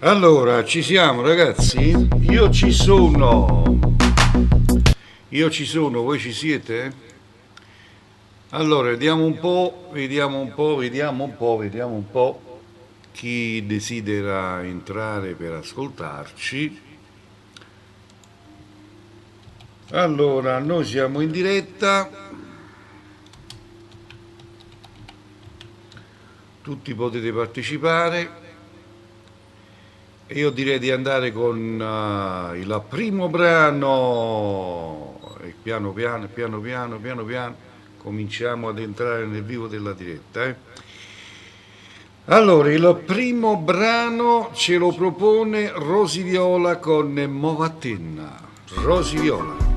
Allora, ci siamo ragazzi? Io ci sono. Io ci sono, voi ci siete? Allora, vediamo un po' chi desidera entrare per ascoltarci. Allora, noi siamo in diretta. Tutti potete partecipare. E io direi di andare con il primo brano e piano piano cominciamo ad entrare nel vivo della diretta. Allora, il primo brano ce lo propone Rosy Viola con Movatenna. Rosy Viola.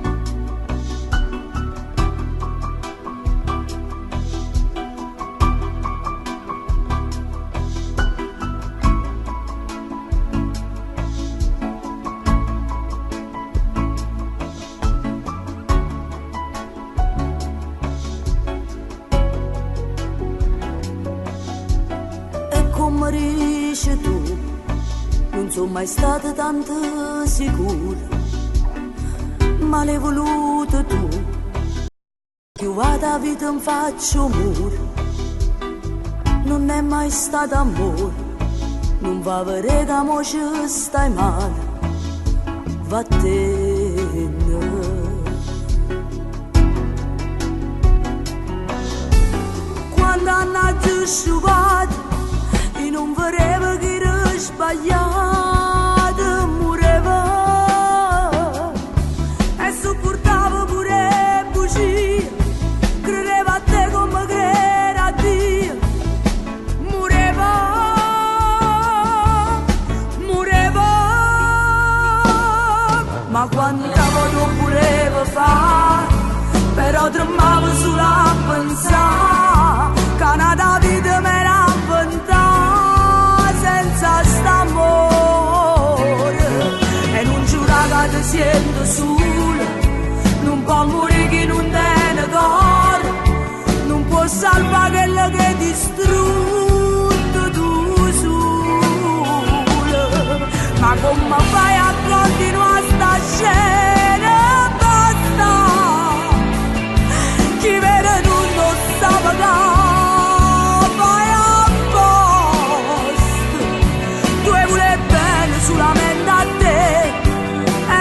Mai stata tanto sicura, ma l'hai voluto tu, più vado a vita mi faccio muro, non è mai stato amore, non va a vedere che mo ci stai male, vattene. Quando hanno sciupato, io non volevo che era sbagliato. Ma quanto lo volevo fare, però tremavo sulla pensare, che una vita mi era inventata senza st'amore. E non giura che ti sento sola, non può morire chi non te ne corre, non può salvare quello che hai distrutto tu sola. Ma come fai a continuare sta scena? Basta, chi vede tutto sta pagando, vai a posto. Tu vuoi bene solamente a te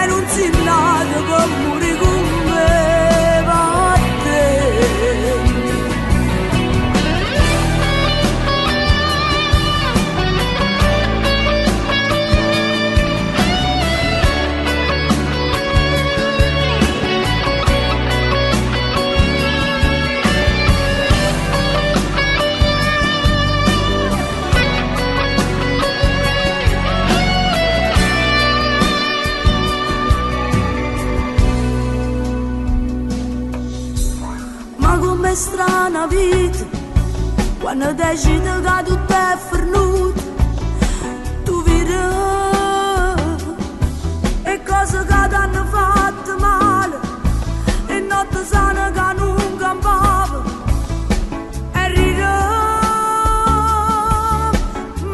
e non si nato che muri con me, va a te. È strana vita quando decidi che tutto è fornuto, tu vedi e cose che ti hanno fatto male e notte sana che non campava e ridi,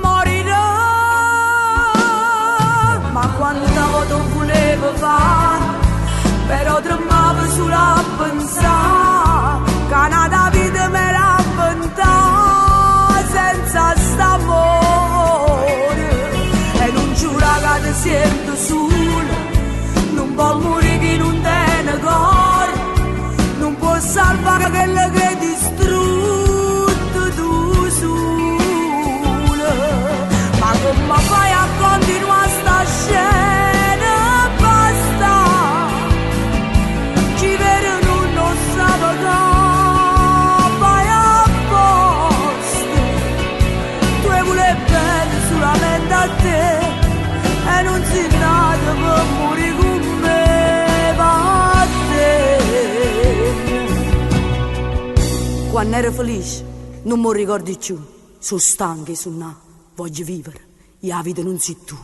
morirà. Ma quando tu volevo fare, però tremavo sulla pensare, Canada vita me l'ha inventata senza st'amore. E non giura che ti sento sola, non può morire chi non te ne corre, non può salvare quello che hai distrutto tu sola. Ma come fai a continuare sta scena? Basta, chi vede non sa pagare. Solamente a te e non si nato per morire con me, va a te. Quando ero felice non mi ricordi più, sono stanca e sono nato, voglio vivere, e la vita non sei tu.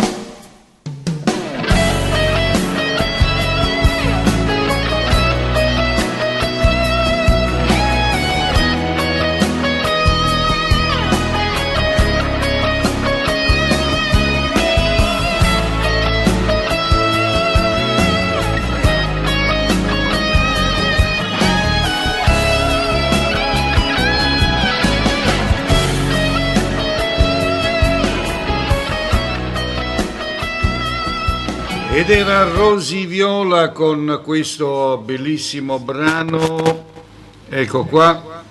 Ed era Rosy Viola con questo bellissimo brano, ecco qua,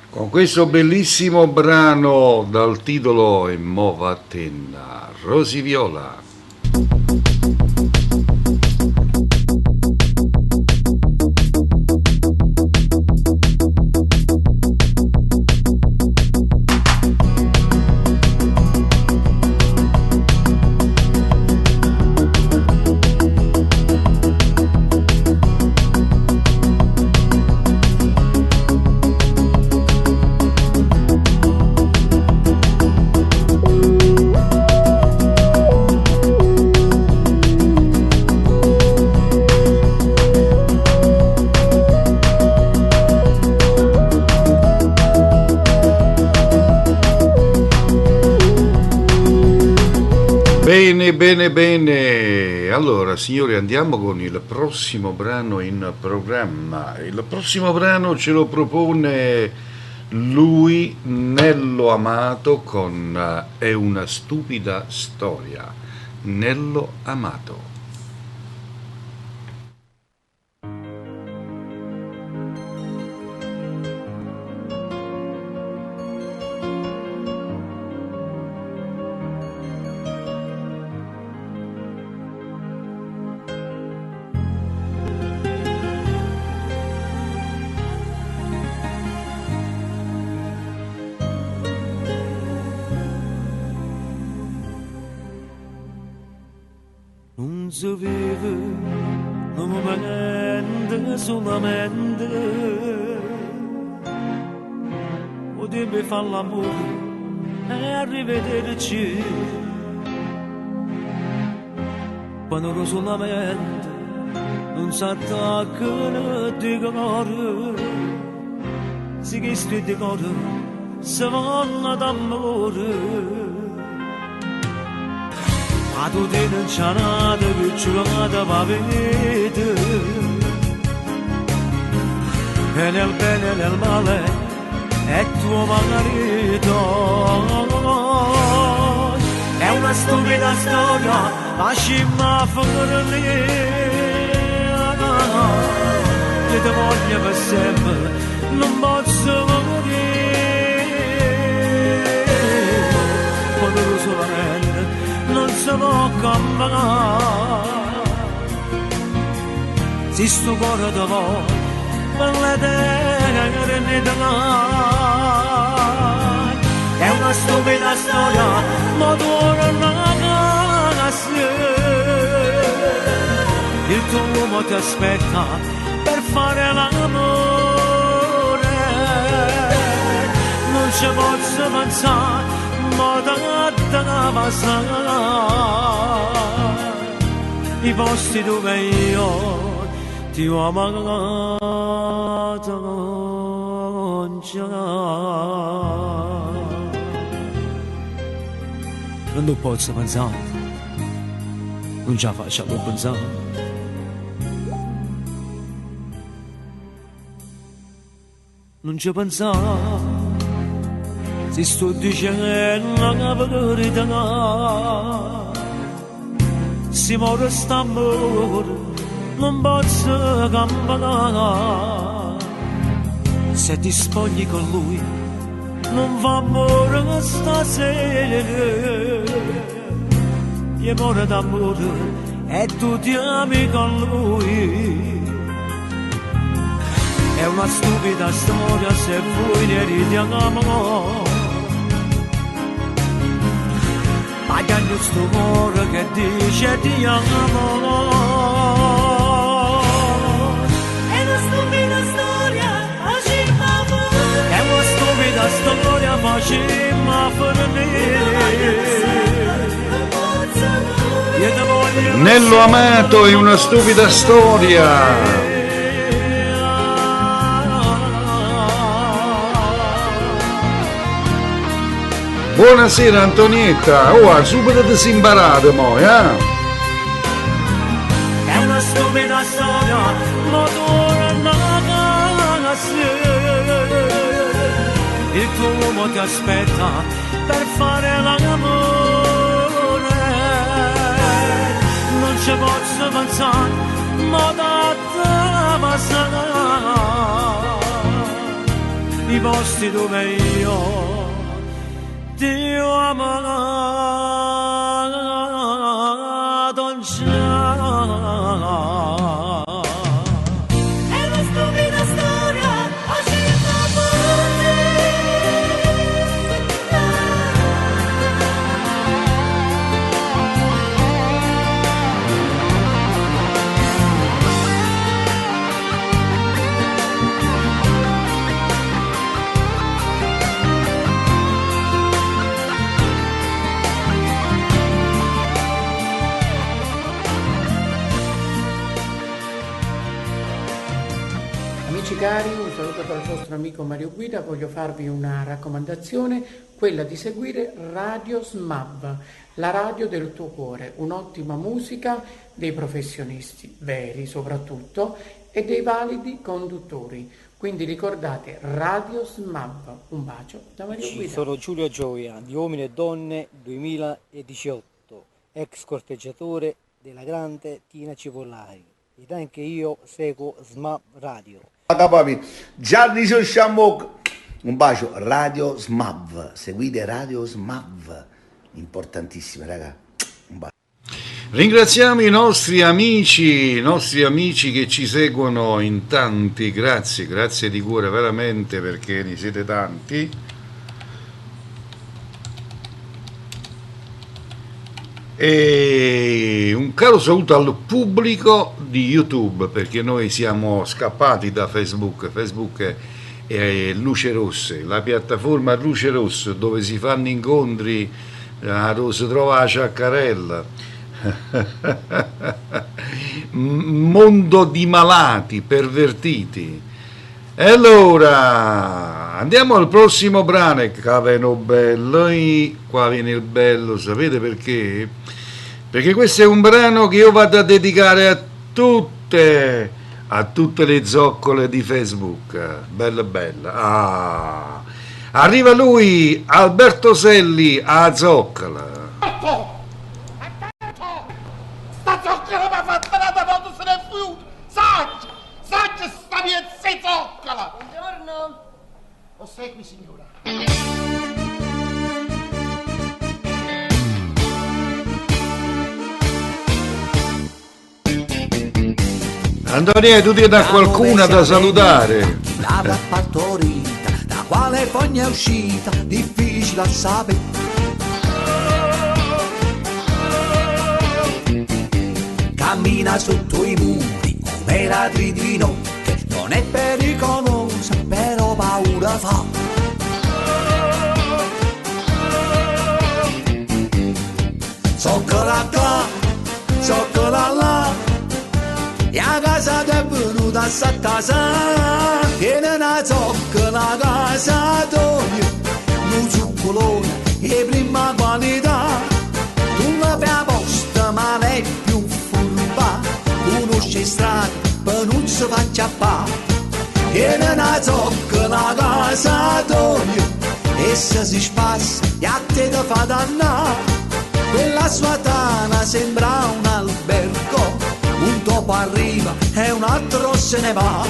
con questo bellissimo brano dal titolo E mo vattena, Rosy Viola. Bene. Allora, signori, andiamo con il prossimo brano in programma. Il prossimo brano ce lo propone lui, Nello Amato, con È una stupida storia. Nello Amato. Non si vive un momento solamente, potevi fare l'amore e arrivederci, quando ero solamente non si attaccano di cuore, si che di cuore si vanno d'amore. Ma tu ti non c'è nata che giurata va a vedere, e nel bene e nel male è tuo marito. È una stupida storia, lasciami fuori, che ti voglio per sempre, non posso morire, quando lo solamente non si può cambiare. Se sto cuore ti vuole per l'eternità, è una stupida storia, ma tu non la sai. Il tuo uomo ti aspetta per fare l'amore, non ci posso pensare, ma da passare i posti dove io ti ho amato già. Non posso pensare, non ce la faccio a pensare. Non ci pensare, se sto dicendo la verità, se muore st'amore non posso cambiare. Se ti spogli con lui non fa amore stasera, e muore d'amore e tu ti ami con lui. È una stupida storia se voi ne ridiamo, ma che hanno sto cuore che dice ti amo. È una stupida storia, facciamo. È una stupida storia, facciamo per me. Nello Amato è una stupida storia. Buonasera Antonietta, subito ti sei imparata mo, È una stupida storia, ma tu non la sai. Il tuo uomo ti aspetta per fare l'amore, non ci posso pensare, ma da te passare i posti dove io ti ho amato già. Amici cari, un saluto dal vostro amico Mario Guida. Voglio farvi una raccomandazione, quella di seguire Radio SMAV, la radio del tuo cuore, un'ottima musica, dei professionisti veri soprattutto e dei validi conduttori. Quindi ricordate Radio SMAV. Un bacio da Mario Guida. Sono Giulio Gioia di Uomini e Donne 2018, ex corteggiatore della grande Tina Cipollari, ed anche io seguo SMAV Radio. Gianni Sciammo, un bacio. Radio SMAV, seguite Radio SMAV, importantissime raga, un bacio. Ringraziamo i nostri amici che ci seguono in tanti, grazie di cuore veramente, perché ne siete tanti. E un caro saluto al pubblico di YouTube, perché noi siamo scappati da Facebook è Luce Rosse, la piattaforma Luce Rosse dove si fanno incontri, dove si trova la ciaccarella, mondo di malati, pervertiti. E allora andiamo al prossimo brano. Qua viene il bello, sapete perché? Perché questo è un brano che io vado a dedicare a tutte le zoccole di Facebook, bella. Arriva lui, Alberto Selli, a zoccola. Sta zoccola mi ha fatto la quando se ne è fuuto. Saggia sta piezza zoccola. Buongiorno. Lo segui, signora. Antonio, tu ti dà qualcuna da salutare? La partorita, da quale fogna è uscita, difficile a sapere. Cammina sotto i muri come ladri di notte, non è pericolosa, però paura fa. Zoccola qua, zoccola là, e a casa è venuta a sattasa, tiene una zoccola a casa tua, un zuccolone e prima qualità, tu la fai apposta ma lei più furba, conosce strada per non si faccia pa, tiene una zoccola a casa tua, e se si spassa e a te ti fa dannare, quella sua tana sembra un albergo, un topo arriva e un altro se ne va.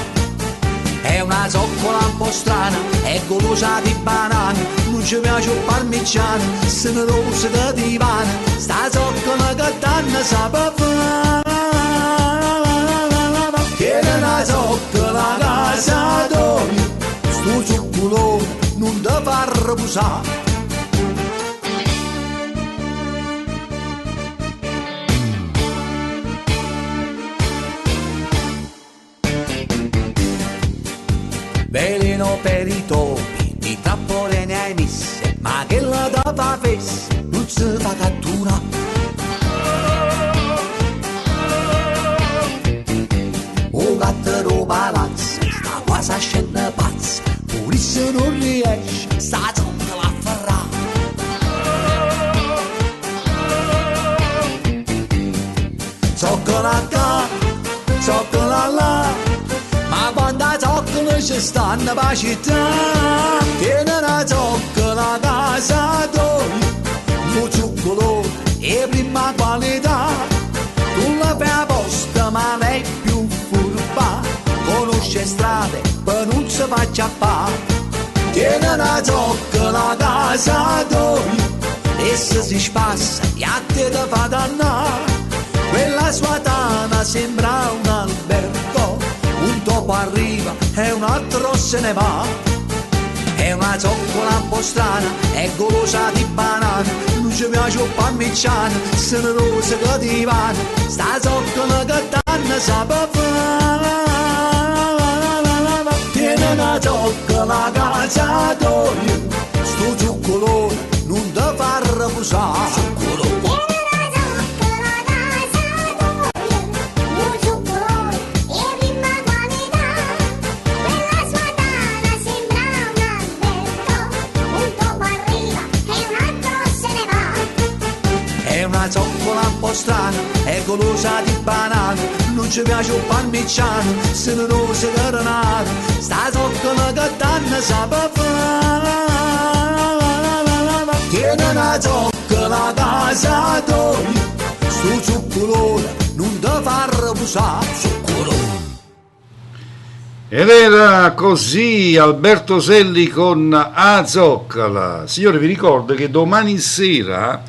È una zoccola un po' strana, è golosa di banane, non ci piace il parmigiano, se ne rosa di divano, sta zoccola che danno sape fa. Tiene una zoccola a casa tua, sto zoccolone non ti fa riposare. Veleno per i topi, di trappole ne hai messe, ma che la dava fesse, non si fa cattura. Un gatto palazzo, sta quasi a scendere pazzo, pulisse non riesce, sta zoccola a ferrare. Zoccola qua, zoccola là, ma quando a zoccola ci stanno per città, tiene una zoccola a casa tua, un zuccolone e prima qualità, tu la le strade per non si faccia appare. Tiene una zocca la casa d'olio e se si spassa e a te te fa dannare. Quella sua tana sembra un albergo, un topo arriva e un altro se ne va. È una zoccola un po' strana, è golosa di banane, non ci piace un parmigiano, se ne rose che ti vanno. Sta zoccola che danna sape fare. Tiene una zoccola casa d'olio, sto zuccolone non te fa reposare. Una zoccola un po' strana, è golosa di banane, non ci piace un parmigiano, se ne rose caronate. Sta zoccola che danna sape fare. Tiene una zoccola casa d'olio, sto zuccolone non te fa reposare. Ed era così Alberto Selli con A Zoccola. Signore, vi ricordo che domani sera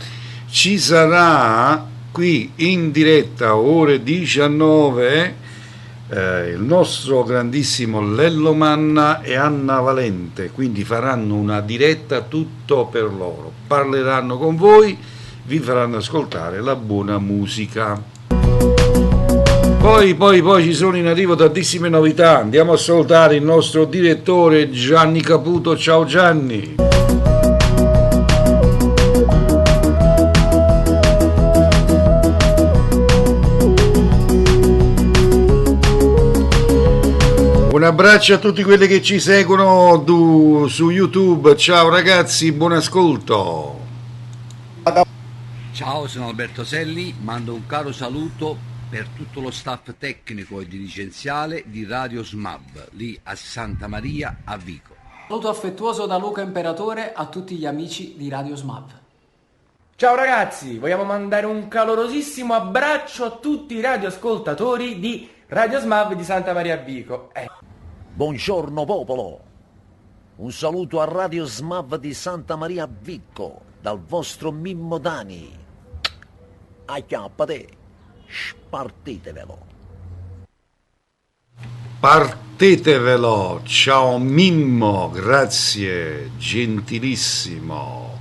ci sarà qui in diretta ore 19 il nostro grandissimo Lello Manna e Anna Valente, quindi faranno una diretta tutto per loro, parleranno con voi, vi faranno ascoltare la buona musica. Poi ci sono in arrivo tantissime novità. Andiamo a salutare il nostro direttore Gianni Caputo. Ciao Gianni. Un abbraccio a tutti quelli che ci seguono su YouTube. Ciao ragazzi, buon ascolto. Ciao, sono Alberto Selli, mando un caro saluto per tutto lo staff tecnico e dirigenziale di Radio SMAV, lì a Santa Maria a Vico. Saluto affettuoso da Luca Imperatore a tutti gli amici di Radio SMAV. Ciao ragazzi, vogliamo mandare un calorosissimo abbraccio a tutti i radioascoltatori di Radio SMAV di Santa Maria a Vico. Buongiorno popolo, un saluto a Radio SMAV di Santa Maria a Vico dal vostro Mimmo Dani. Acchiappate, spartitevelo. Partetevelo, ciao Mimmo, grazie, gentilissimo.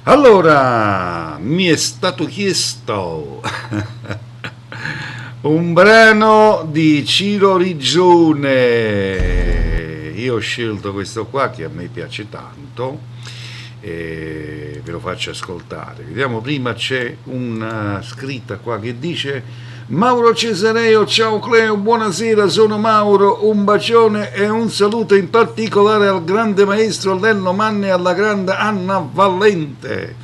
Allora, mi è stato chiesto un brano di Ciro Rigione. Io ho scelto questo qua che a me piace tanto e ve lo faccio ascoltare. Vediamo, prima c'è una scritta qua che dice: Mauro Cesareo, ciao Cleo, buonasera, sono Mauro, un bacione e un saluto in particolare al grande maestro Lello Manna e alla grande Anna Valente.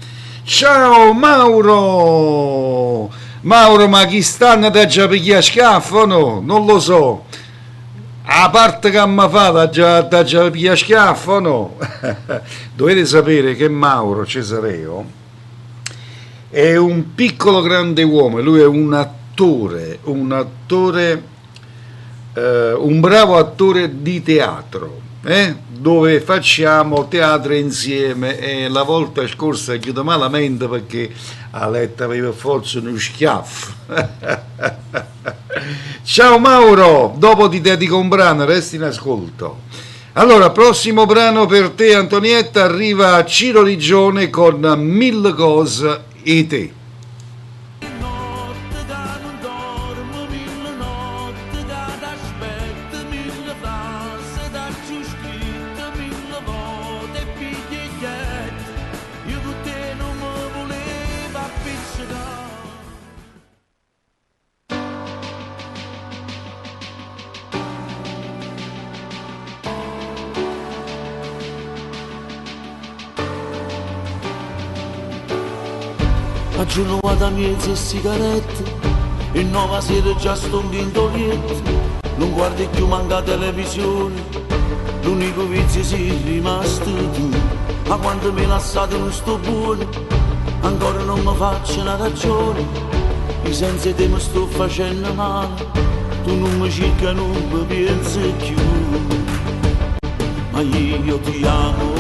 Ciao Mauro! Mauro, ma chi stanno da già picchia schiaffo, no? Non lo so. A parte che mi fa da già picchia schiaffo, no? Dovete sapere che Mauro Cesareo è un piccolo grande uomo, lui è un attore, un bravo attore di teatro, dove facciamo teatro insieme, e la volta scorsa è chiuso malamente perché a letto aveva forse uno schiaffo. Ciao Mauro, dopo ti dedico un brano, resti in ascolto. Allora, prossimo brano per te Antonietta, arriva Ciro Rigione con Mille cose e te. A giorno vado a mezzo e sigarette e nuova sera già sto in dintolietto. Non guardi più manca televisione, l'unico vizio sei rimasto tu. Ma quando mi lasciate non sto buono, ancora non mi faccio una ragione. I sensi te mi sto facendo male, tu non mi cerca, non mi pensi più, ma io ti amo.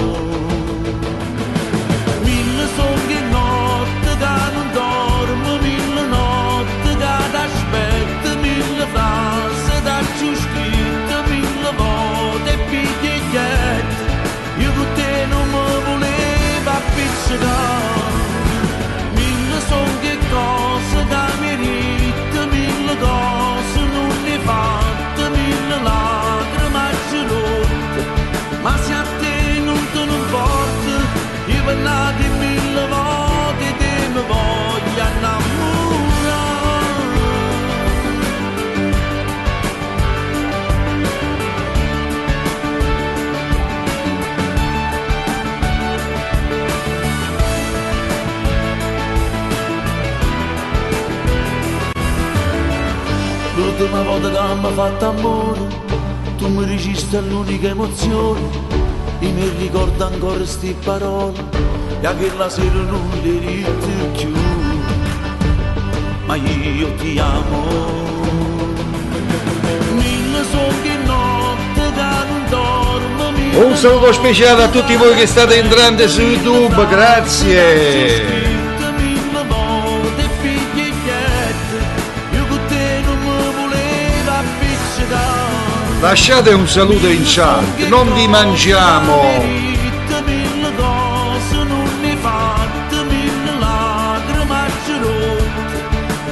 Mille sogni notte che non dormo, mille notti che t'aspetto, mille frasi da giù scritte, mille volte biglietti. Io con te non mi volevo appiccicare, mille sogni cose da merito, mille cose non ne fatte, mille lacrime gelotte, ma se a te non te ne importa, io parlate mille volte te mi voglio innamorare. L'ultima volta che mi ha fatto amore, tu mi registri l'unica emozione, io mi ricordo ancora sti parole, e a quella sera non le rito più, ma io ti amo. Mille sogni notte che non dormo. Un saluto speciale a tutti voi che state entrando su YouTube, grazie. Lasciate un saluto in chat, non vi mangiamo. Mille cose non ne fatte, mille lacrime gelotte,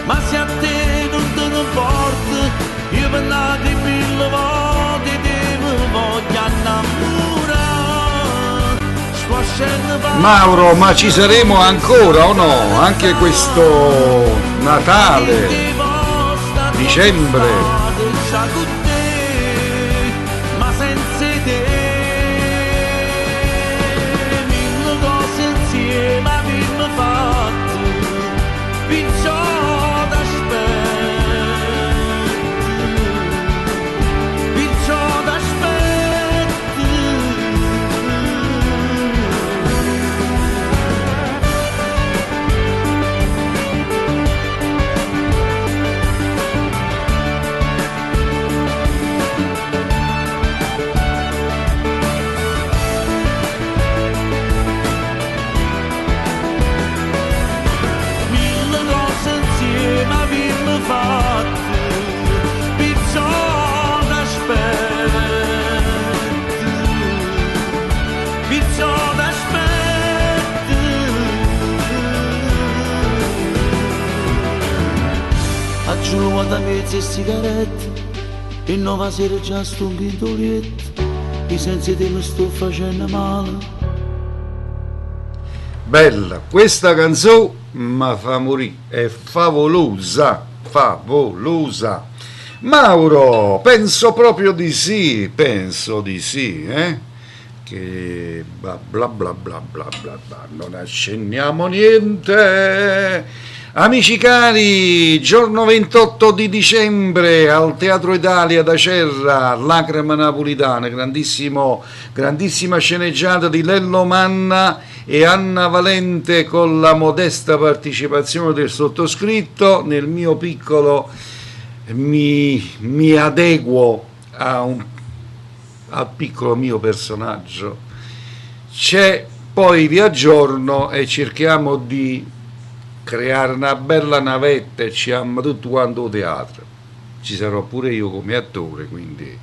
ma se a te non te ne importa, io parlate mille volte te mi voglio innamorare. Mauro, ma ci saremo ancora o no? Anche questo Natale, dicembre. Ma senza te mille cose insieme abbiamo fatto, perciò t'aspetto, perciò t'aspetto. Aggiungo da mezze sigarette e nuova sera già sto in pintolietto, i sensi te mi sto facendo male. Bella, questa canzone mi fa morire, è favolosa, favolosa. Mauro, penso proprio di sì, che bla bla bla bla bla bla bla, non accenniamo niente. Amici cari, giorno 28 di dicembre al Teatro Italia da Cerra, Lacrime Napolitane, grandissima sceneggiata di Lello Manna e Anna Valente con la modesta partecipazione del sottoscritto. Nel mio piccolo mi adeguo al piccolo mio personaggio. Poi vi aggiorno e cerchiamo di creare una bella navetta e ci amo tutto quanto teatro. Ci sarò pure io come attore, quindi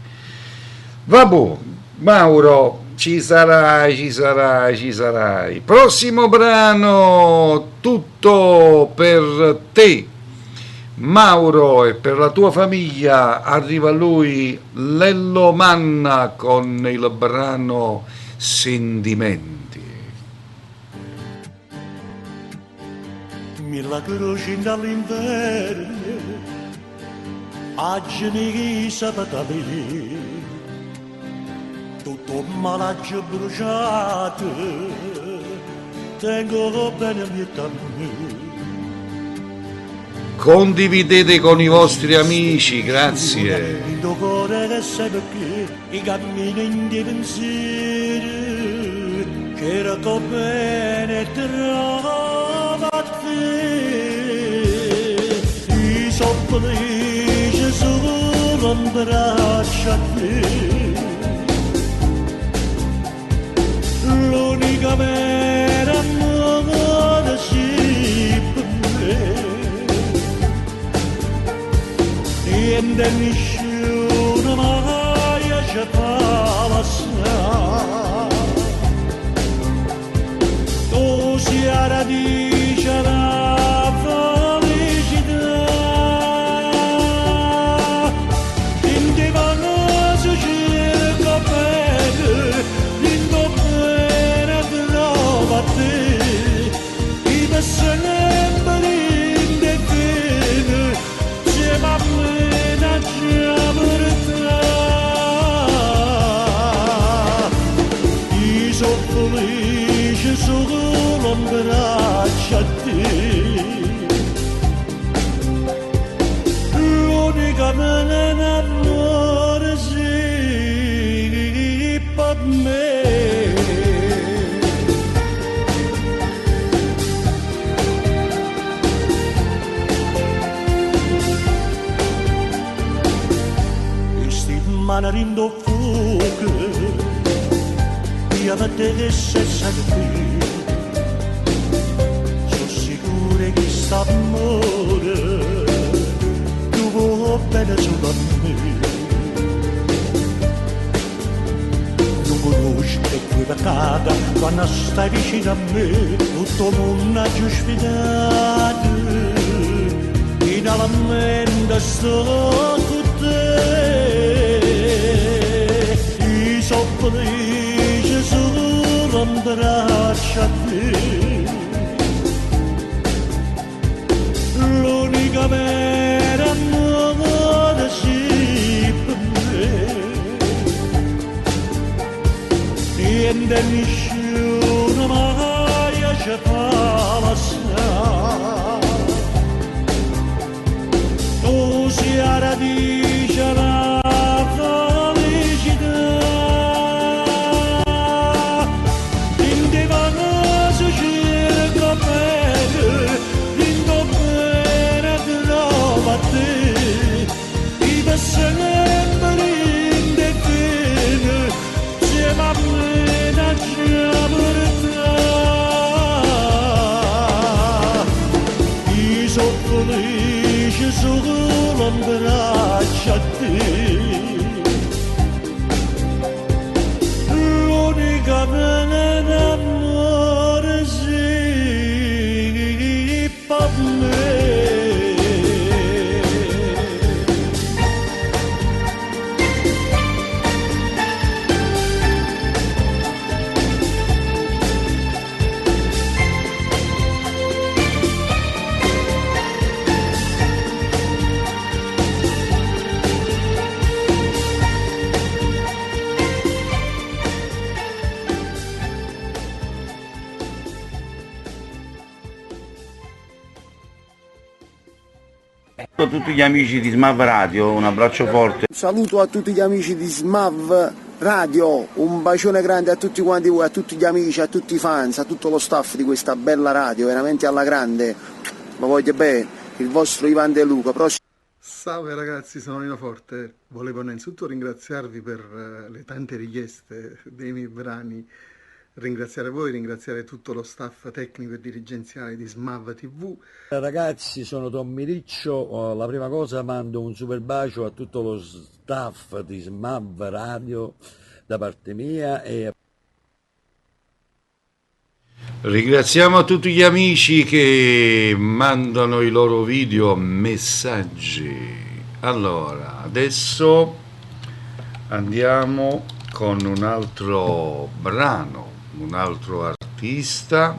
vabbè, Mauro, ci sarai. Prossimo brano, tutto per te, Mauro, e per la tua famiglia. Arriva lui, Lello Manna, con il brano Sentimenti. La croce dall'inverno, oggi mi sapatali, tutto malaggio bruciato, tengo bene il mio tanto. Condividete con i vostri amici, grazie. Il tuo cuore che sai perché, i cammini in dei pensieri, che era bene trova a te. I sono felice solo non braccia a te, l'unica vera amore sì per me, niente nessuno mai ci fa passare, tu sei la radice della felicità, in te vanno su cerca bene, in te bene trova te, i sempre in te bene, se ma bene già per te, io sono felice solo in braccio a te, l'unica vera amore sì per me. Questi mani do fuoco, io vedete se sei sono sicuro che sta amore tu vuoi bene solo a me, non conosci le tue peccate quando stai vicino a me, tutto il mondo ha già sfidato, finalmente sto con te, io sono felice solo in braccio a te, l'unica vera amore sì per me, niente nessuno mai ci fa passare, tu sei la radice della felicità, in te vanno su cerca bene, in te bene trova te, i sempre in te bene, se ma bene già per te, io sono felice solo in braccio a te, l'unica vera amore sì per me. A tutti gli amici di Smav Radio, un abbraccio forte. Un saluto a tutti gli amici di Smav Radio, un bacione grande a tutti quanti voi, a tutti gli amici, a tutti i fans, a tutto lo staff di questa bella radio, veramente alla grande. Ma voglio bene, il vostro Ivan De Luca. Salve ragazzi, sono Nino Forte. Volevo innanzitutto ringraziarvi per le tante richieste dei miei brani, ringraziare voi, ringraziare tutto lo staff tecnico e dirigenziale di Smav TV. Ragazzi, sono Tommy Riccio, la prima cosa mando un super bacio a tutto lo staff di Smav Radio da parte mia e ringraziamo tutti gli amici che mandano i loro video messaggi. Allora, adesso andiamo con un altro brano, un altro artista,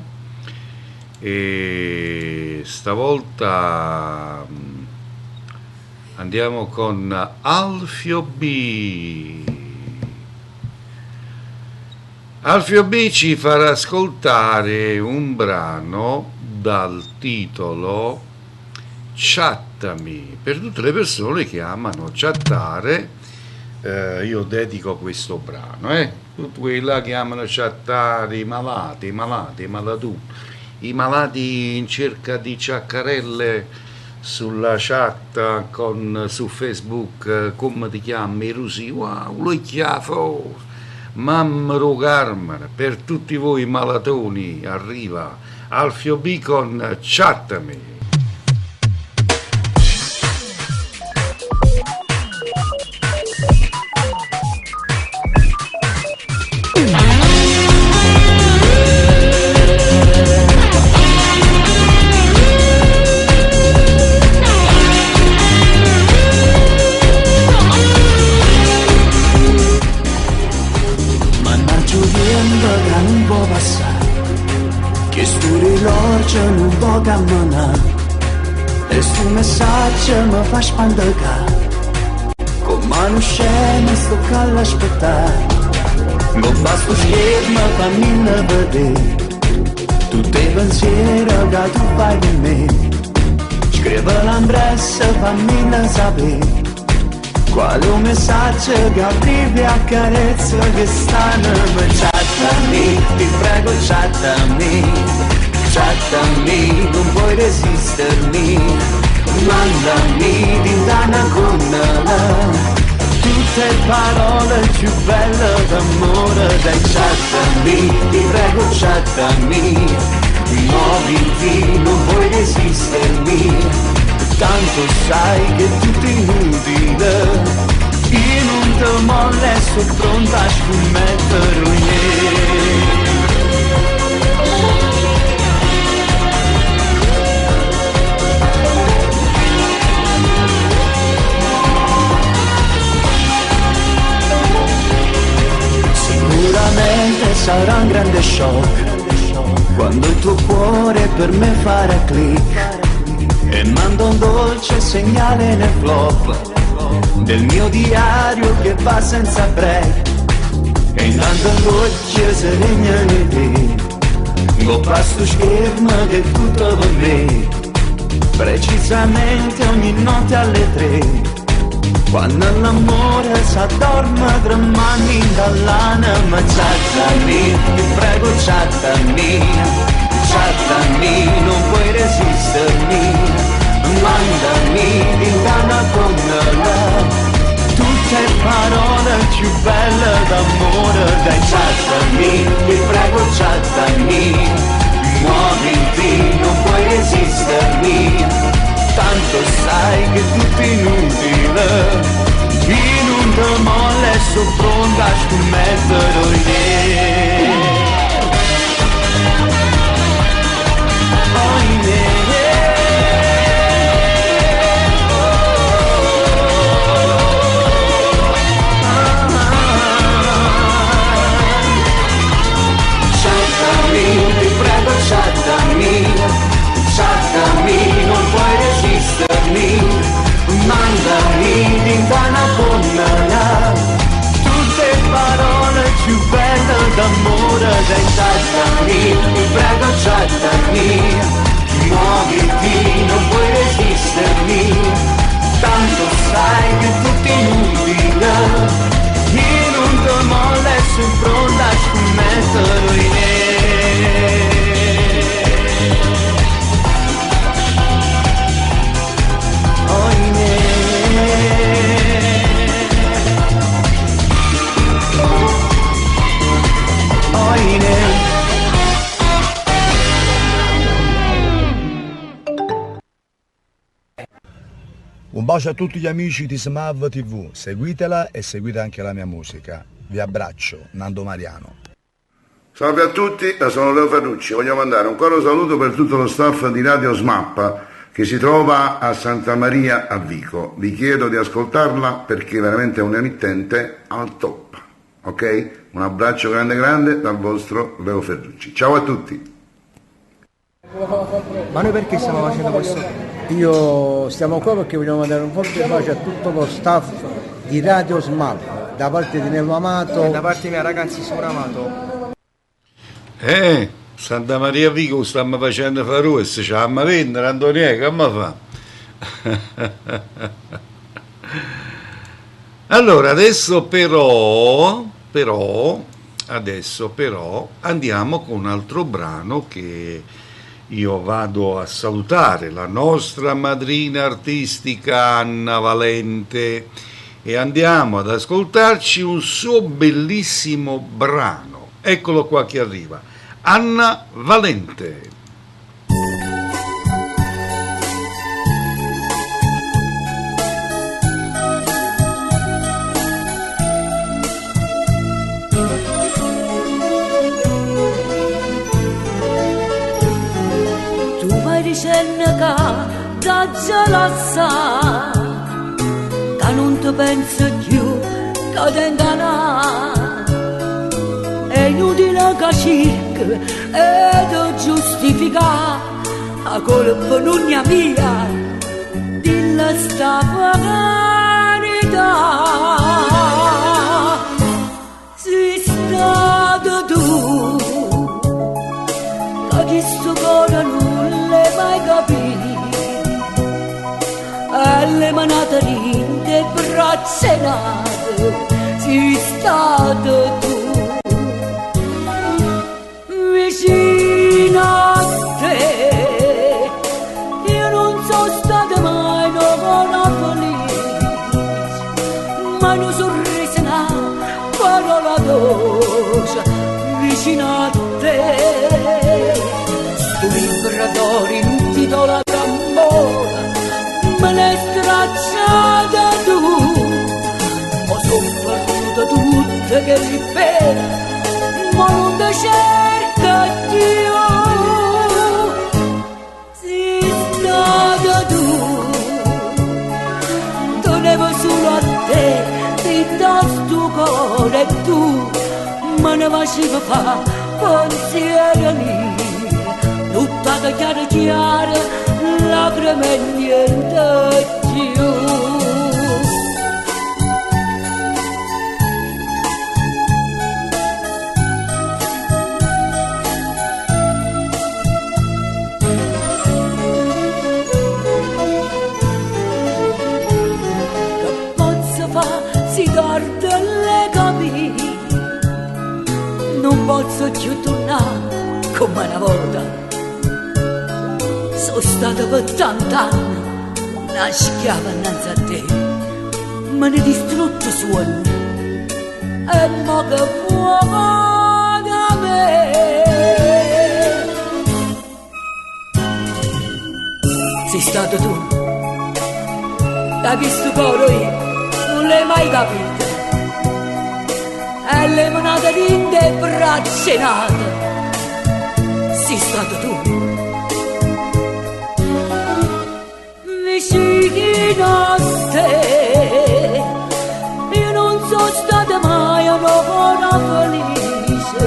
e stavolta andiamo con Alfio B. Alfio B ci farà ascoltare un brano dal titolo Chattami, per tutte le persone che amano chattare. Io dedico questo brano, tutti quelli che amano chattare, i malati, i malatuni, i malati in cerca di ciaccarelle sulla chat su Facebook, come ti chiami, Rusi, wow, lui chiafo, Mammaro Carmine, per tutti voi malatoni, arriva Alfio B con Chattami. Non può camminare e sto messaggio mi fa spandacare come una scena sto all'aspettare non basta schermo fammi vedere tutti i pensieri che tu fai per me scrivo l'ambressa fammi sapere qual è un messaggio che arrivi a carezza che stanno chattami ti prego chattami chattami, non puoi resistermi, mandami d'indana con tutte parole più belle d'amore, dai chattami, ti prego chattami, muoviti, non puoi resistermi, tanto sai che è tutto inutile, io non ti molle, sono pronta a scommettere ogni. Sicuramente sarà un grande shock quando il tuo cuore per me farà click e mando un dolce segnale nel flop del mio diario che va senza break e intanto in voce si regnano te con questo schermo che è tutto per me precisamente ogni notte alle 3 quando l'amore s'addorma tra mani dall'anima chattami, ti prego chattami, chattami, non puoi resistermi, mandami d'indana con tutte parole più belle d'amore, dai chattami, ti prego chattami, muoviti, non puoi resistermi, tanto sai che è tutto inutile, io non ti molle, sono pronta a scommettere chattami, ti prego chattami, chattami, non puoi resistermi, mandami d'indana con tutte parole più belle d'amore, dai chattami, ti prego chattami, muoviti, non puoi resistermi, tanto sai che è tutto inutile, io non ti molle, sono pronta a scommettere in Un bacio a tutti gli amici di Smav TV, seguitela e seguite anche la mia musica. Vi abbraccio, Nando Mariano. Salve a tutti, sono Leo Ferrucci, voglio mandare un caro saluto per tutto lo staff di Radio Smappa che si trova a Santa Maria a Vico. Vi chiedo di ascoltarla perché veramente è un'emittente al top, ok? Un abbraccio grande grande dal vostro Leo Ferrucci. Ciao a tutti! Ma noi perché stiamo facendo questo? Stiamo qua perché vogliamo mandare un forte bacio a tutto lo staff di Radio Smap, da parte di Nello Amato. Da parte mia ragazzi, sono Amato. Santa Maria Vico stiamo facendo fare se ce l'amma vendere, Antonio, come fa? Allora, adesso però andiamo con un altro brano che io vado a salutare la nostra madrina artistica Anna Valente e andiamo ad ascoltarci un suo bellissimo brano. Eccolo qua che arriva, Anna Valente. Dicendo che da gelassa che non ti penso più che ti ingannare è inutile che cerchi e ti giustifica la colpa non è mia dilla sta verità sei stato tu che questo cuore non mai capito alle manate rinde braccia nate sei stato tu vicino a te io non sono stata mai una felice ma non sorriso una parola dolce vicino a te vibrador intitolato amore me l'hai stracciata tu ho sofferto tutte che ripete ma non ti cerca Dio sei stata tu tenevo solo a te di sto cuore e tu me ne facevi fa pensieri miei tutta chiara chiara, lacrime e niente più. Che posso fare, si tarda le capire, non posso più tornare come una volta. Sono stata per tant'anni una schiava innanzi a te, me ne distrutto suono e mo che fuoco da me. Sei stato tu, da questo coro io non l'hai mai capito, e le manate rinde e braccia nate, sei stato tu. Vicino a te io non sono stata mai una buona felice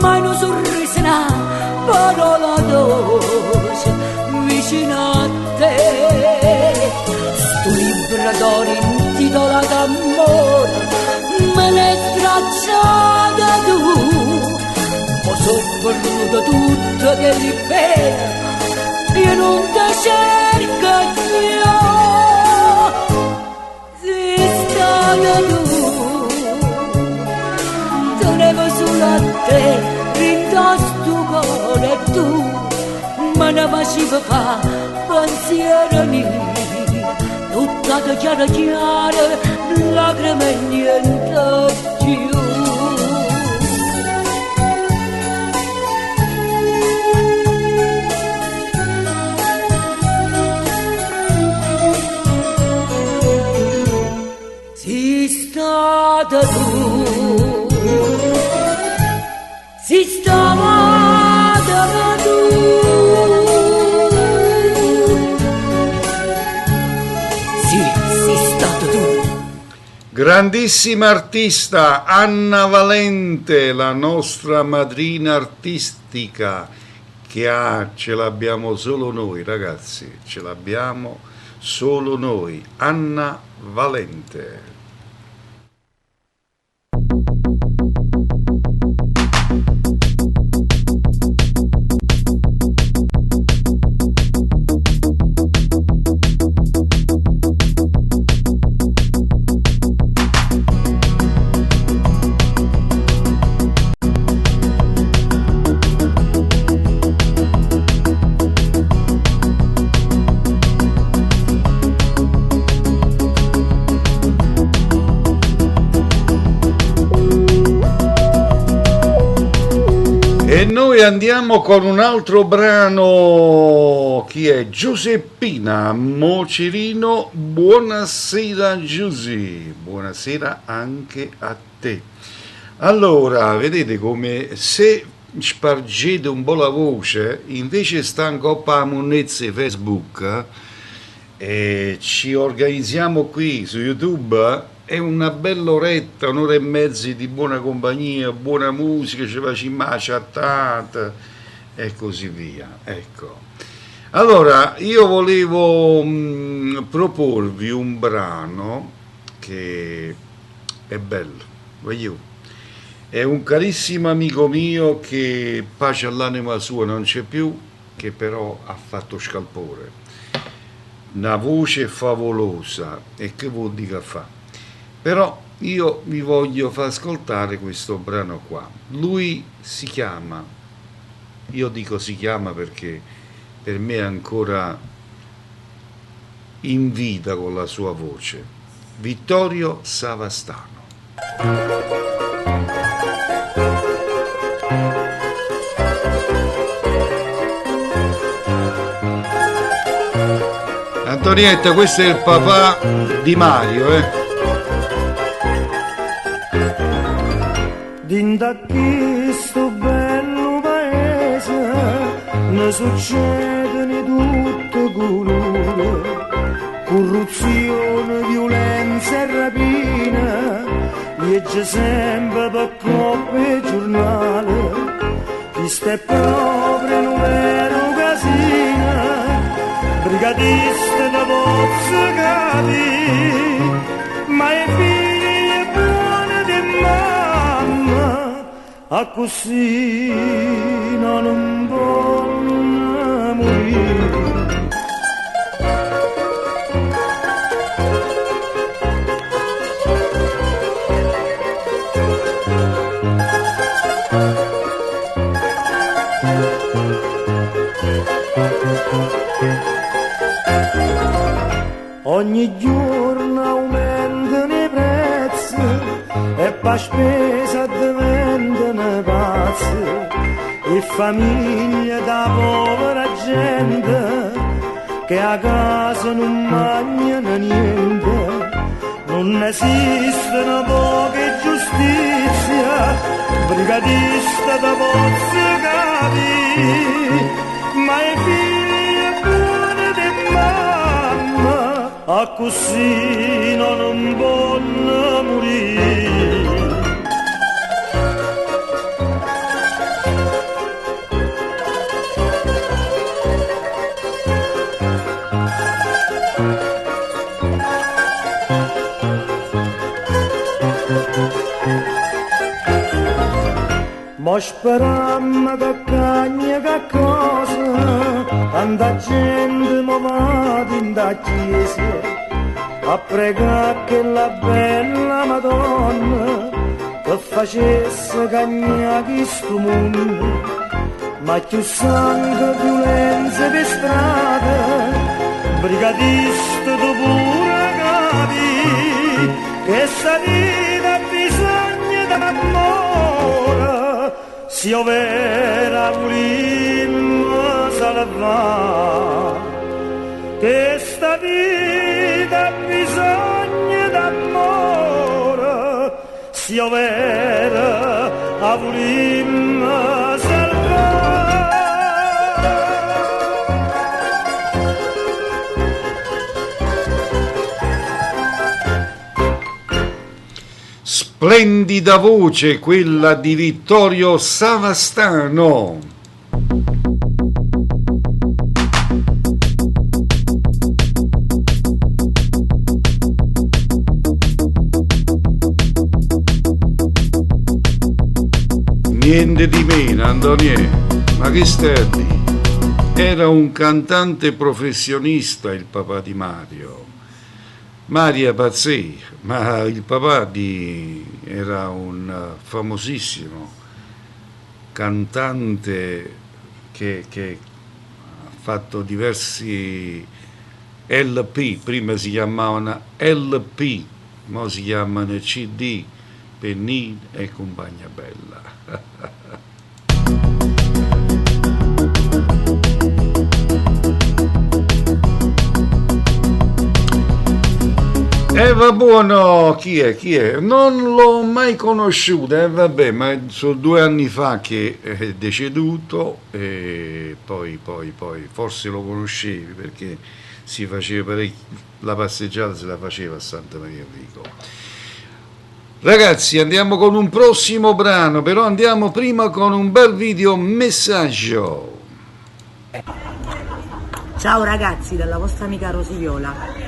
mai non sorriso una parola dolce vicino a te sto vibrador intitolato amore me l'hai stracciata tu ho sofferto tutto che ripete io non ti cerco più sei stata tu tenevo solo a te rintosto cuore e tu me ne facevi fa pensieri miei tutta chiara chiara lacrime e niente più. Stata tu, sei stata tu. Sì, sei stato tu. Grandissima artista Anna Valente, la nostra madrina artistica ce l'abbiamo solo noi ragazzi, ce l'abbiamo solo noi, Anna Valente. poi andiamo con un altro brano. Chi è? Giuseppina Mocerino. Buonasera Giusy, buonasera anche a te. Allora, vedete come se spargete un po' la voce, invece sta in coppa a monnezze Facebook, e ci organizziamo qui su YouTube. È una bella oretta, un'ora e mezza di buona compagnia, buona musica, ci facciamo chattata e così via. Ecco. Allora, io volevo proporvi un brano che è bello. Voglio. È un carissimo amico mio che, pace all'anima sua, non c'è più, che però ha fatto scalpore. Una voce favolosa, e che vuol dire fa? Però io vi voglio far ascoltare questo brano qua. Lui si chiama, io dico si chiama perché per me è ancora in vita con la sua voce, Vittorio Savastano. Antonietta, questo è il papà di Mario, Dinda qui sto bello paese ne succedono di tutto colore, corruzione, violenza e rapina, legge sempre per coppe e giornale, questo è proprio un vero casino, brigatista da pozzo capi, ma è figlia buona di mamma, a così non può morire. Ogni giorno aumentano i prezzi e per spesa diventano pazzi, e famiglie da povera gente che a casa non mangiano niente, non esistono poche giustizia, brigatista da pozzo capi, ma i figli buoni di mamma, a così non possono morire. Ma sperammo che cagna che cosa, tanta gente mi va in da chiesa a pregare che la bella Madonna che facesse cagnare questo mondo, ma più sangue, violenza per strada, brigatista tu pure capi, che sta vita ha bisogno d'amore. Si io vera volimmo salvare, che sta vita ha bisogno d'amore, si io vera volimmo salvare. Splendida voce quella di Vittorio Savastano. Niente di meno, Antoniè, ma che stai a dire? Era un cantante professionista il papà di Mario. Mario Pazzè, ma il papà era un famosissimo cantante che ha fatto diversi LP, prima si chiamavano LP, ora si chiamano CD, Pennini e compagnia bella. va buono, chi è? Non l'ho mai conosciuta, vabbè, ma sono 2 anni fa che è deceduto e poi forse lo conoscevi perché si faceva la passeggiata se la faceva a Santa Maria Vico. Ragazzi, andiamo con un prossimo brano, però andiamo prima con un bel video messaggio. Ciao ragazzi, dalla vostra amica Rosiviola.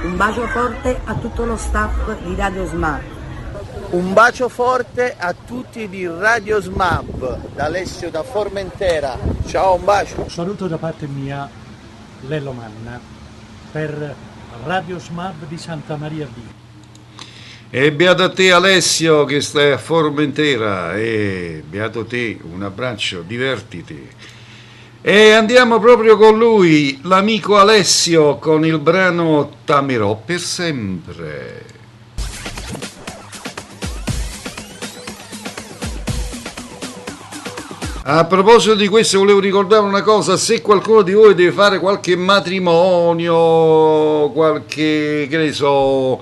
Un bacio forte a tutto lo staff di Radio Smart. Un bacio forte a tutti di Radio Smart, da Alessio da Formentera. Ciao, un bacio. Un saluto da parte mia, Lello Manna, per Radio Smart di Santa Maria Vico. E beato a te Alessio che stai a Formentera, e beato te, un abbraccio, divertiti. E andiamo proprio con lui, l'amico Alessio, con il brano T'amerò per sempre. A proposito di questo volevo ricordare una cosa: se qualcuno di voi deve fare qualche matrimonio, qualche, che ne so,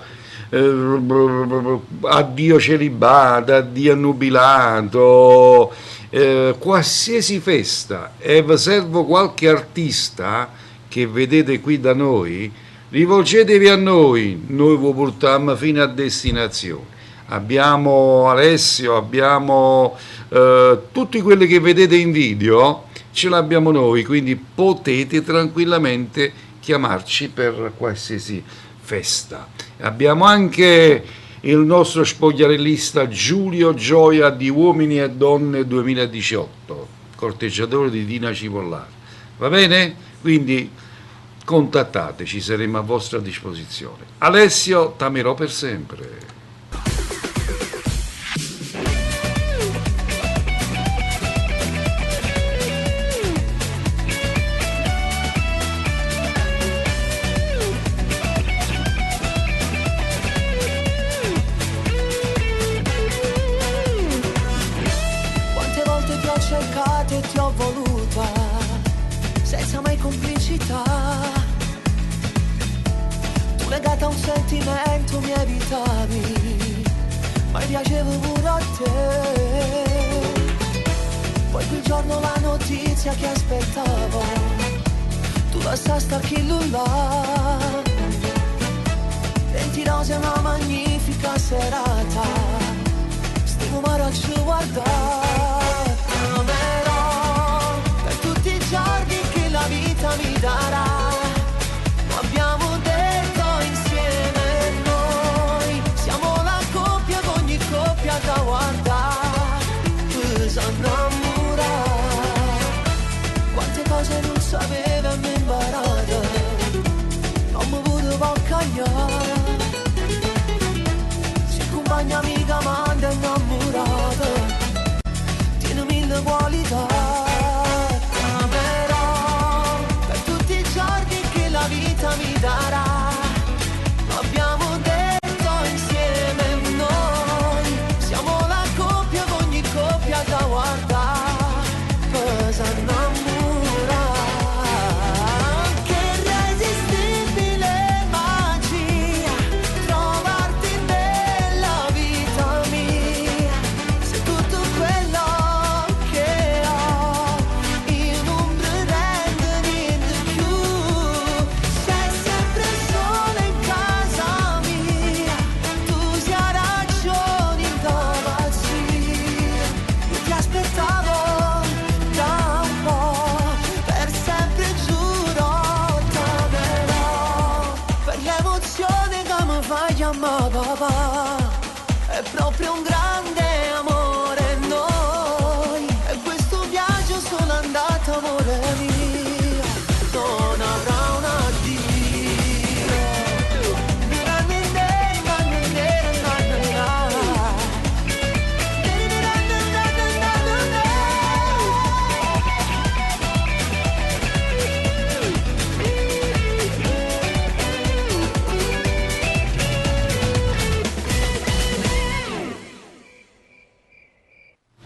addio celibato, addio annubilato, qualsiasi festa, e vi serve qualche artista che vedete qui da noi, rivolgetevi a noi vi portiamo fino a destinazione. Abbiamo Alessio, abbiamo tutti quelli che vedete in video, ce l'abbiamo noi, quindi potete tranquillamente chiamarci per qualsiasi festa. Abbiamo anche il nostro spogliarellista Giulio Gioia di Uomini e Donne 2018, corteggiatore di Tina Cipollari. Va bene? Quindi contattateci, saremo a vostra disposizione. Alessio, t'amerò per sempre. Ti ho voluta senza mai complicità, tu legata a un sentimento mi evitavi, ma piacevo pure a te. Poi quel giorno la notizia che aspettavo, tu passaste a chi là, 20 rose è una magnifica serata, stiamo mare a ci guardare. Giorni che la vita mi darà, lo abbiamo detto insieme noi, siamo la coppia con ogni coppia da guardare, si innamora, quante cose non sapeva e mi imparata, non mi potevo accagliare, si compagna amica m'ha innamorata,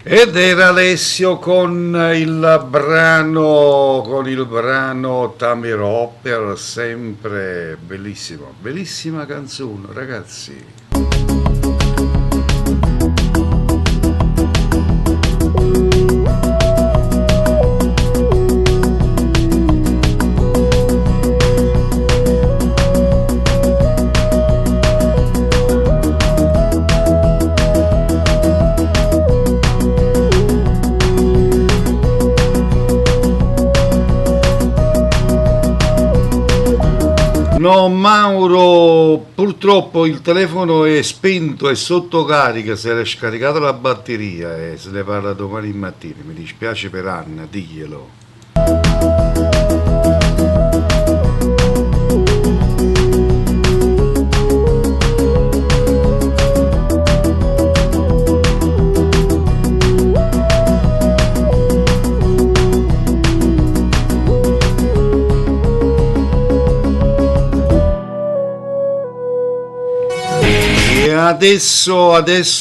Ed era Alessio con il brano Tamerò, per sempre. Bellissimo, bellissima canzone, ragazzi. No, Mauro, purtroppo il telefono è spento, è sotto carica, si era scaricata la batteria e se ne parla domani mattina. Mi dispiace per Anna, diglielo.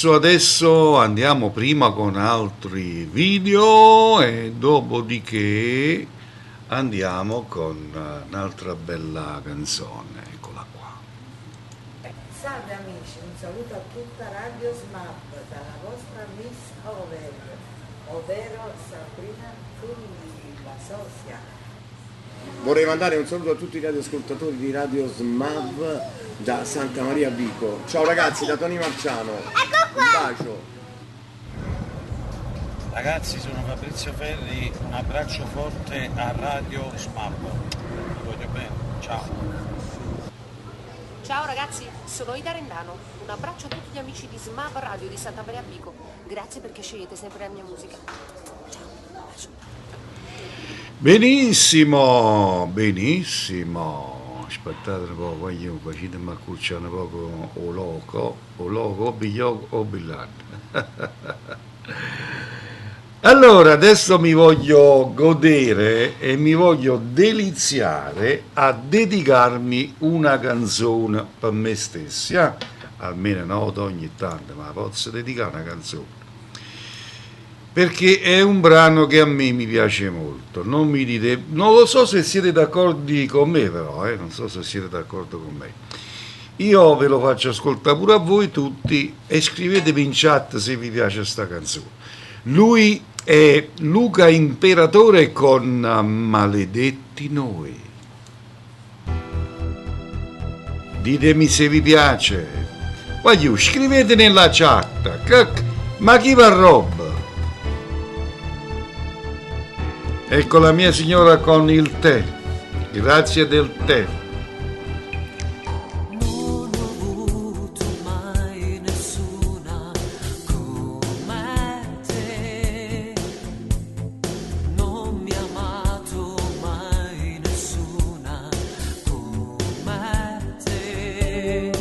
Adesso andiamo prima con altri video e dopodiché andiamo con un'altra bella canzone. Eccola qua. Salve amici, un saluto a tutta Radio SMAP dalla vostra Miss ovvero Sabrina Fulli, la sosia. Vorrei mandare un saluto a tutti i radioascoltatori di Radio SMAV da Santa Maria Vico. Ciao ragazzi, da Tony Marciano. Un bacio. Ragazzi, sono Fabrizio Ferri, un abbraccio forte a Radio SMAV. Vi voglio bene, ciao. Ciao ragazzi, sono Ida Rendano. Un abbraccio a tutti gli amici di SMAV Radio di Santa Maria Vico. Grazie perché scegliete sempre la mia musica. Ciao, un bacio. Benissimo, benissimo. Aspettate un po', voglio facetemi accucciare un poco o loco, o bigliardo. Allora, adesso mi voglio godere e mi voglio deliziare a dedicarmi una canzone per me stessa, almeno una volta ogni tanto, ma posso dedicare una canzone. Perché è un brano che a me mi piace molto. Non lo so se siete d'accordo con me, però, non so se siete d'accordo con me. Io ve lo faccio ascoltare pure a voi tutti e scrivetemi in chat se vi piace sta canzone. Lui è Luca Imperatore con Maledetti Noi. Ditemi se vi piace. Voglio, scrivete nella chat. Ma chi va roba? Ecco la mia signora con il tè, grazie del tè. Non ho avuto mai nessuna come te, non mi ha amato mai nessuna come te.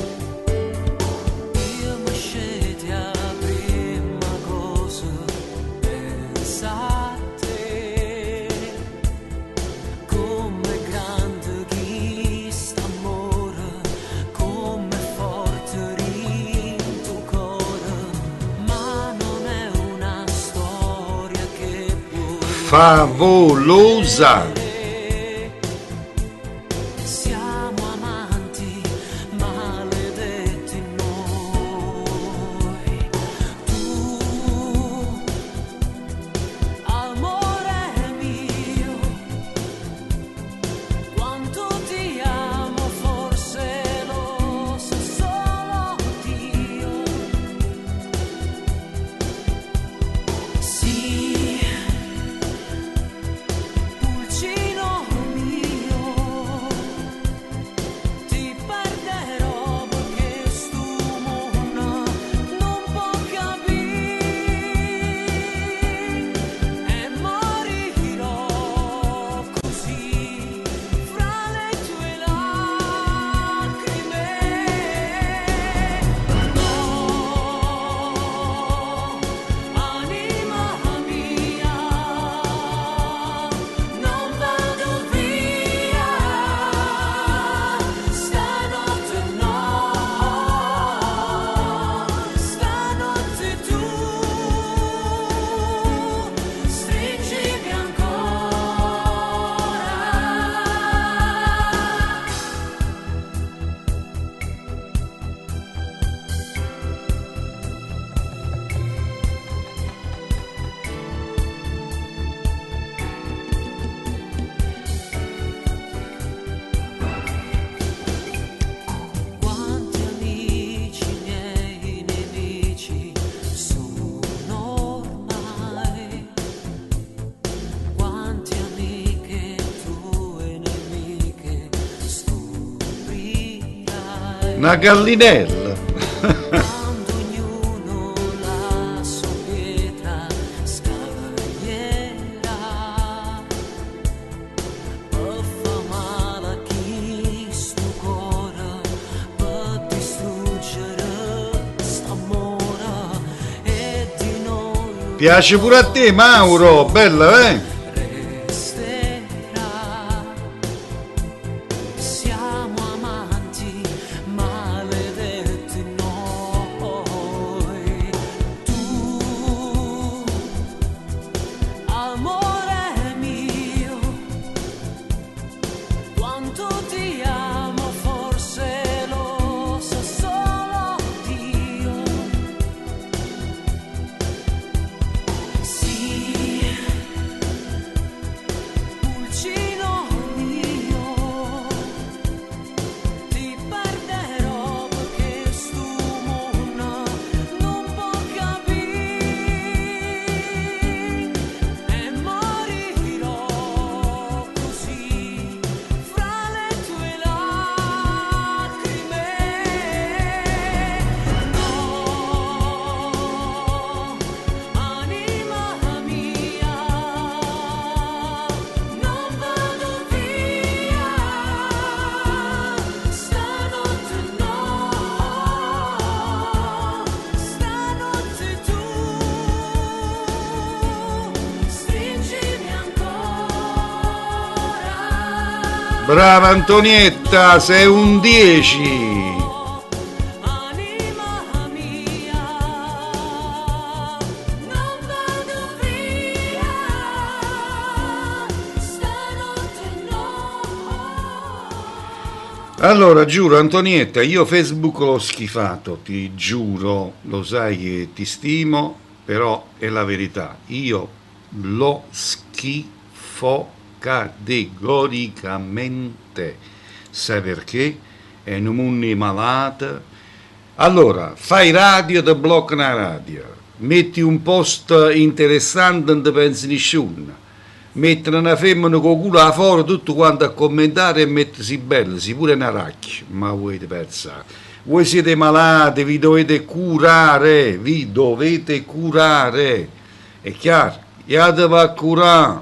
Io mi sceti a prima cosa pensare. Favolosa. Siamo amanti, maledetti noi. Tu, amore mio, quanto ti amo, forse lo sa solo Dio. Sì. Pulci Una gallinella. Ognuno la sua pietra scagliera o fa male a chi sto cuore per distruggere st'amore e di noi Piace pure a te, Mauro, bella, eh? siamo amanti maledetti noi. Tu, amore mio, quanto ti amo forse lo sa solo Dio. Sì, pulcino mio, ti perderò perché sto mondo non può capire e morirò così fra le tue lacrime. No, anima mia, non vado via, stanotte no, stanotte tu, stringimi ancora. Brava Antonietta, sei un 10. Allora, giuro Antonietta, io Facebook l'ho schifato, ti giuro, lo sai che ti stimo, però è la verità, io lo schifo categoricamente. Sai perché? È un mondo malato. Allora, fai radio, ti blocca una radio, metti un post interessante, non ti pensi nessuno. Mettere una femmina con culo a fuori tutto quanto a commentare e mettersi bella, si pure una racchia, ma voi pensate, voi siete malati, vi dovete curare, è chiaro, iate va a curare,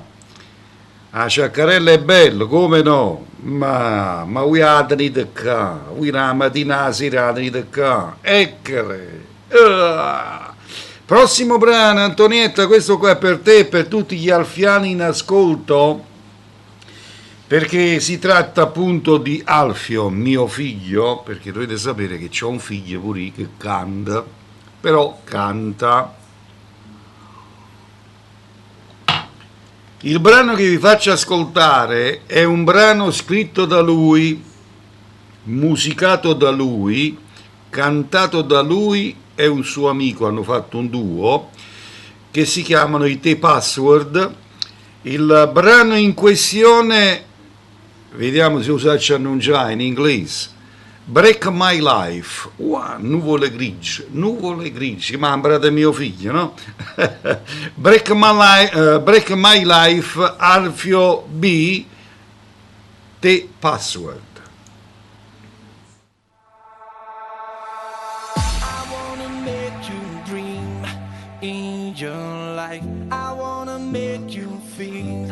la ciaccarella è bella, come no, ma voi tenete qua, voi la mattina la sera tenete qua, eccole. Prossimo brano, Antonietta, questo qua è per te e per tutti gli alfiani in ascolto, perché si tratta appunto di Alfio, mio figlio, perché dovete sapere che c'ho un figlio pure io che canta, però canta. Il brano che vi faccio ascoltare è un brano scritto da lui, musicato da lui, cantato da lui e un suo amico, hanno fatto un duo che si chiamano i The Password. Il brano in questione, vediamo se usarci annunciare in inglese, Break My Life. Nuvole grigie, ma ambrate mio figlio, no? Break My Life, Alfio B, The Password. Your life, I wanna make you feel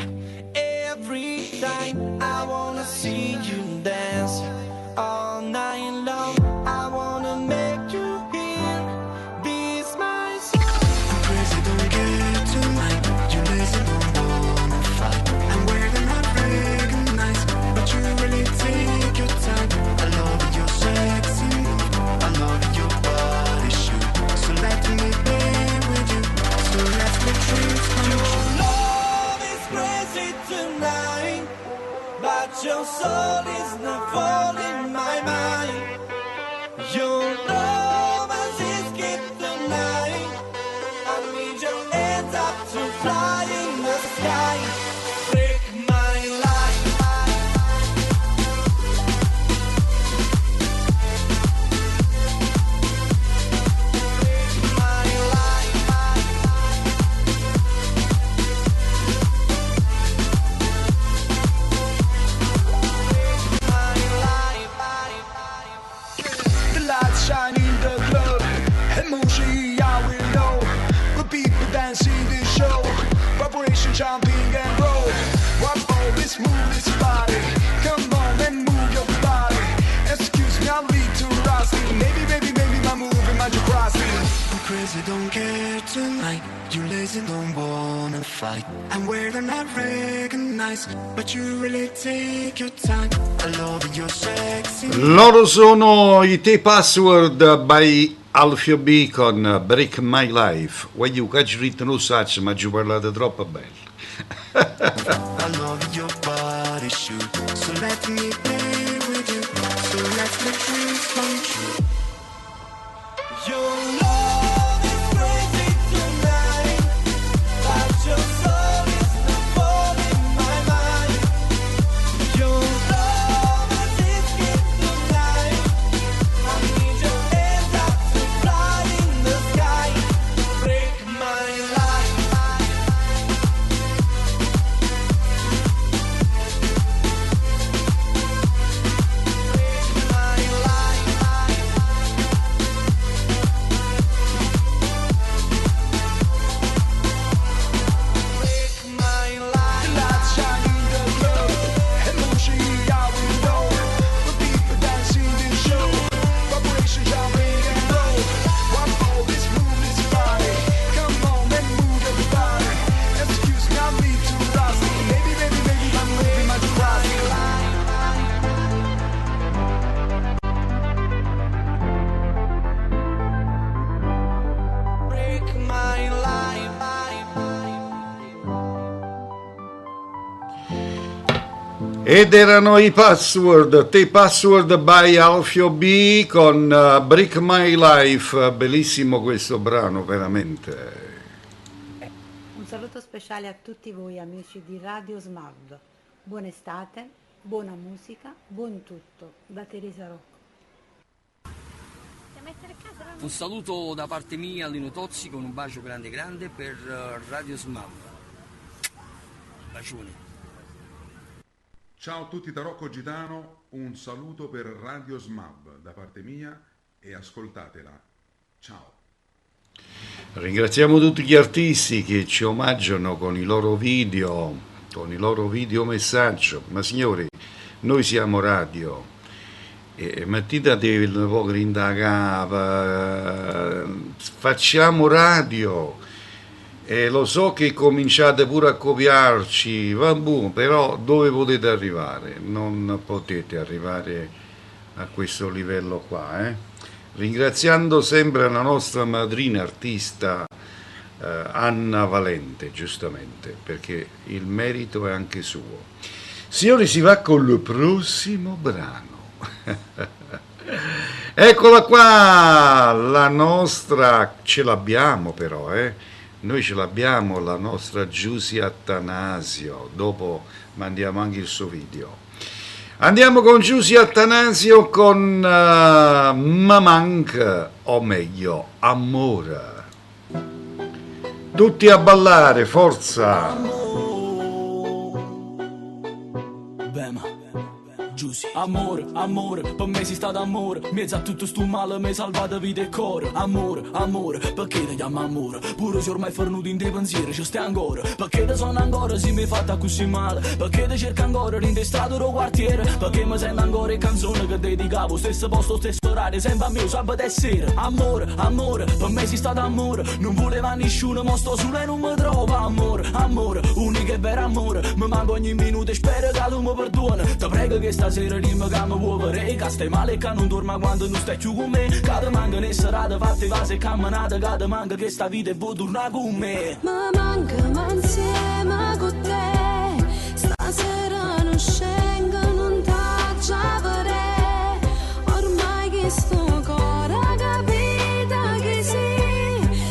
every time. I wanna see you dance all night long. I wanna make you hear this my song. I'm crazy gonna get tonight. You lazy don't wanna fight, and we're not recognized, but you really take your time. I love your sexy move, I love your body shape. So let me be with you. So let's make dreams come true. Your love is crazy tonight, but your soul is not falling my mind. Your love has escaped tonight. I need your hands up to fly in the sky. Break my life. dancing the show, vibration jumping and roll. What all this move this body, come on and move your body. Excuse me, I'm little rusty. Maybe, maybe, maybe my moving might cross me. I'm crazy, don't care tonight. You lazy, don't wanna fight. And where they're not recognized, but you really take your time. I love your sexy. Loro sono i T-Password by Alfio B con Break My Life. Voglio che ci non saccio, ma ci parlate troppo bene. I love your body shoot. So let me play with you. So let the dreams come true. Your love is crazy tonight. But your soul is the ball in my mind. Your love is risky tonight. I need your hands up to fly in the sky. Break my life. Ed erano i Password, T-Password by Alfio B con Break My Life. Bellissimo questo brano, veramente. Un saluto speciale a tutti voi amici di Radio SMAV. Buona estate, buona musica, buon tutto. Da Teresa Rocco. Un saluto da parte mia a Lino Tozzi con un bacio grande grande per Radio SMAV. Bacioni. Ciao a tutti da Rocco Gitano, un saluto per Radio SMAV da parte mia e ascoltatela. Ciao. Ringraziamo tutti gli artisti che ci omaggiano con i loro video, messaggio. Ma signori, noi siamo radio e mettete un po' grindagava, facciamo radio. E lo so che cominciate pure a copiarci, vabbè, però dove potete arrivare? Non potete arrivare a questo livello qua, Ringraziando sempre la nostra madrina artista Anna Valente, giustamente, perché il merito è anche suo. Signori, si va con il prossimo brano. Eccola qua, la nostra, ce l'abbiamo però, Noi ce l'abbiamo, la nostra Giusy Attanasio, dopo mandiamo anche il suo video. Andiamo con Giusy Attanasio con Mamanc, o meglio, Amore. Tutti a ballare, forza! Amore, amore, per me sei stato amore. Mezzo a tutto sto male mi hai salvato vita e cuore. Amore, amore, perché ti chiamo amore? Pure se ormai fornuto in te pensieri ci stai ancora. Perché ti sono ancora se mi hai fatto così male? Perché ti cerco ancora in te strato del quartiere? Perché mi sento ancora le canzoni che dedicavo? Stesso posto, stesso orario, sempre a me, sabato e sera. Amore, amore, per me sei stato amore. Non voleva nessuno, ma sto solo e non mi trovo. Amore, amore, unico e vero amore. Mi manco ogni minuto e spero che tu mi perdoni. Ti prego che stasera dimmi che mi vuoi vedere. Che stai male e che non dormi quando non stai più con me. Che ti manca ne serate fatte case e camminate. Che ti manca che sta vita e vuoi tornare con me. Ma manca ma insieme con te. Stasera non scengo, non t'aggia vedere. Ormai che sto cuore capita che sì.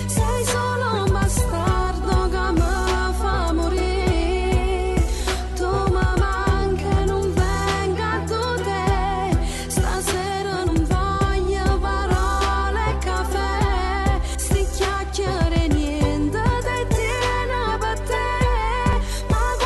Sei solo un bastardo che mi fa morire. Tu mi manca, non venga a te. Stasera non voglio parole e caffè. Sti chiacchiere niente ti tiene per te. Ma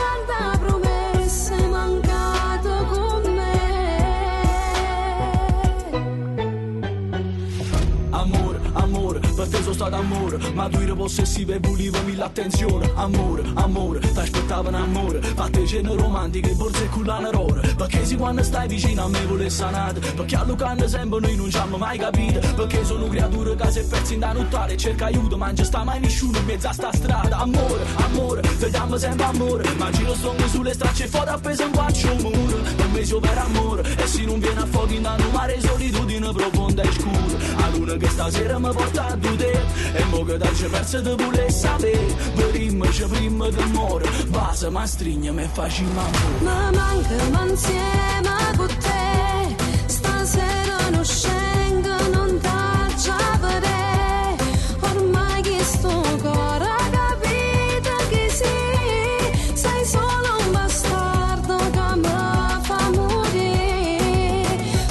ossessiva e volevo mille attenzione. Amore, amore, t'aspettavo un amore, fatte cene romantiche, borse e collane rore. Perché se quando stai vicino a me vuole sanare, perché a Lucano sempre noi non ci hanno mai capito, perché sono creature che si è persi in da nottare e cerca aiuto, ma non ci sta mai nessuno in mezzo a sta strada. Amore, amore, vediamo sempre amore, ma giro stongo sulle stracce e foto appeso un guaccio muro. Per me sia vero amore, e se non viene a fuoco in danno mare solitudine profonda e scura. A luna che stasera mi porta a te, e mo che dal c'è perso te vuole sapere, prima che muore, base ma strigna me facciamo amore. Ma manca insieme con te, stasera non scengo, non t'accia vedere, ormai che sto cuore ha capito che sì, sei solo un bastardo che mi fa morire.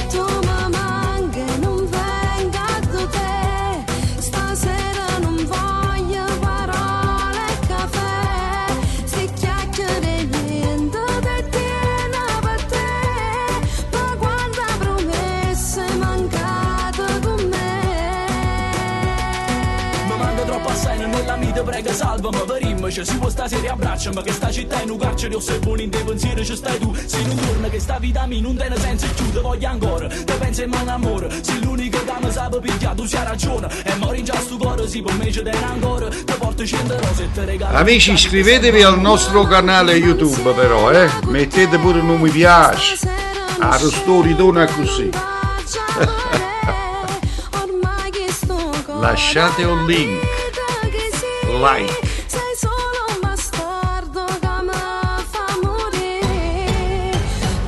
Tu mi manchi e non venga da te, stasera non voglio parole e caffè, se chiacchiere niente te tiene per te, ma quando promesse mancate con me. Mi manca troppo assai nella mia, prega salvami per rimmerci, si può stasera abbracciami, che sta città è un carcere, osservo in te pensiero ci stai tu, se non torna che sta vita mia non tiene senso e più te voglio ancora, te penso in mano amore, sei l'unico che mi sa pigliare, tu c'hai ragione, e mori in già sto cuore, si per me ci tiene ancora, te porto 100 rose e te regalo. Amici, iscrivetevi al nostro canale YouTube però, mettete pure un mi piace, a Rostori dona così. Lasciate un link, like. Sei solo un bastardo che mi fa morire.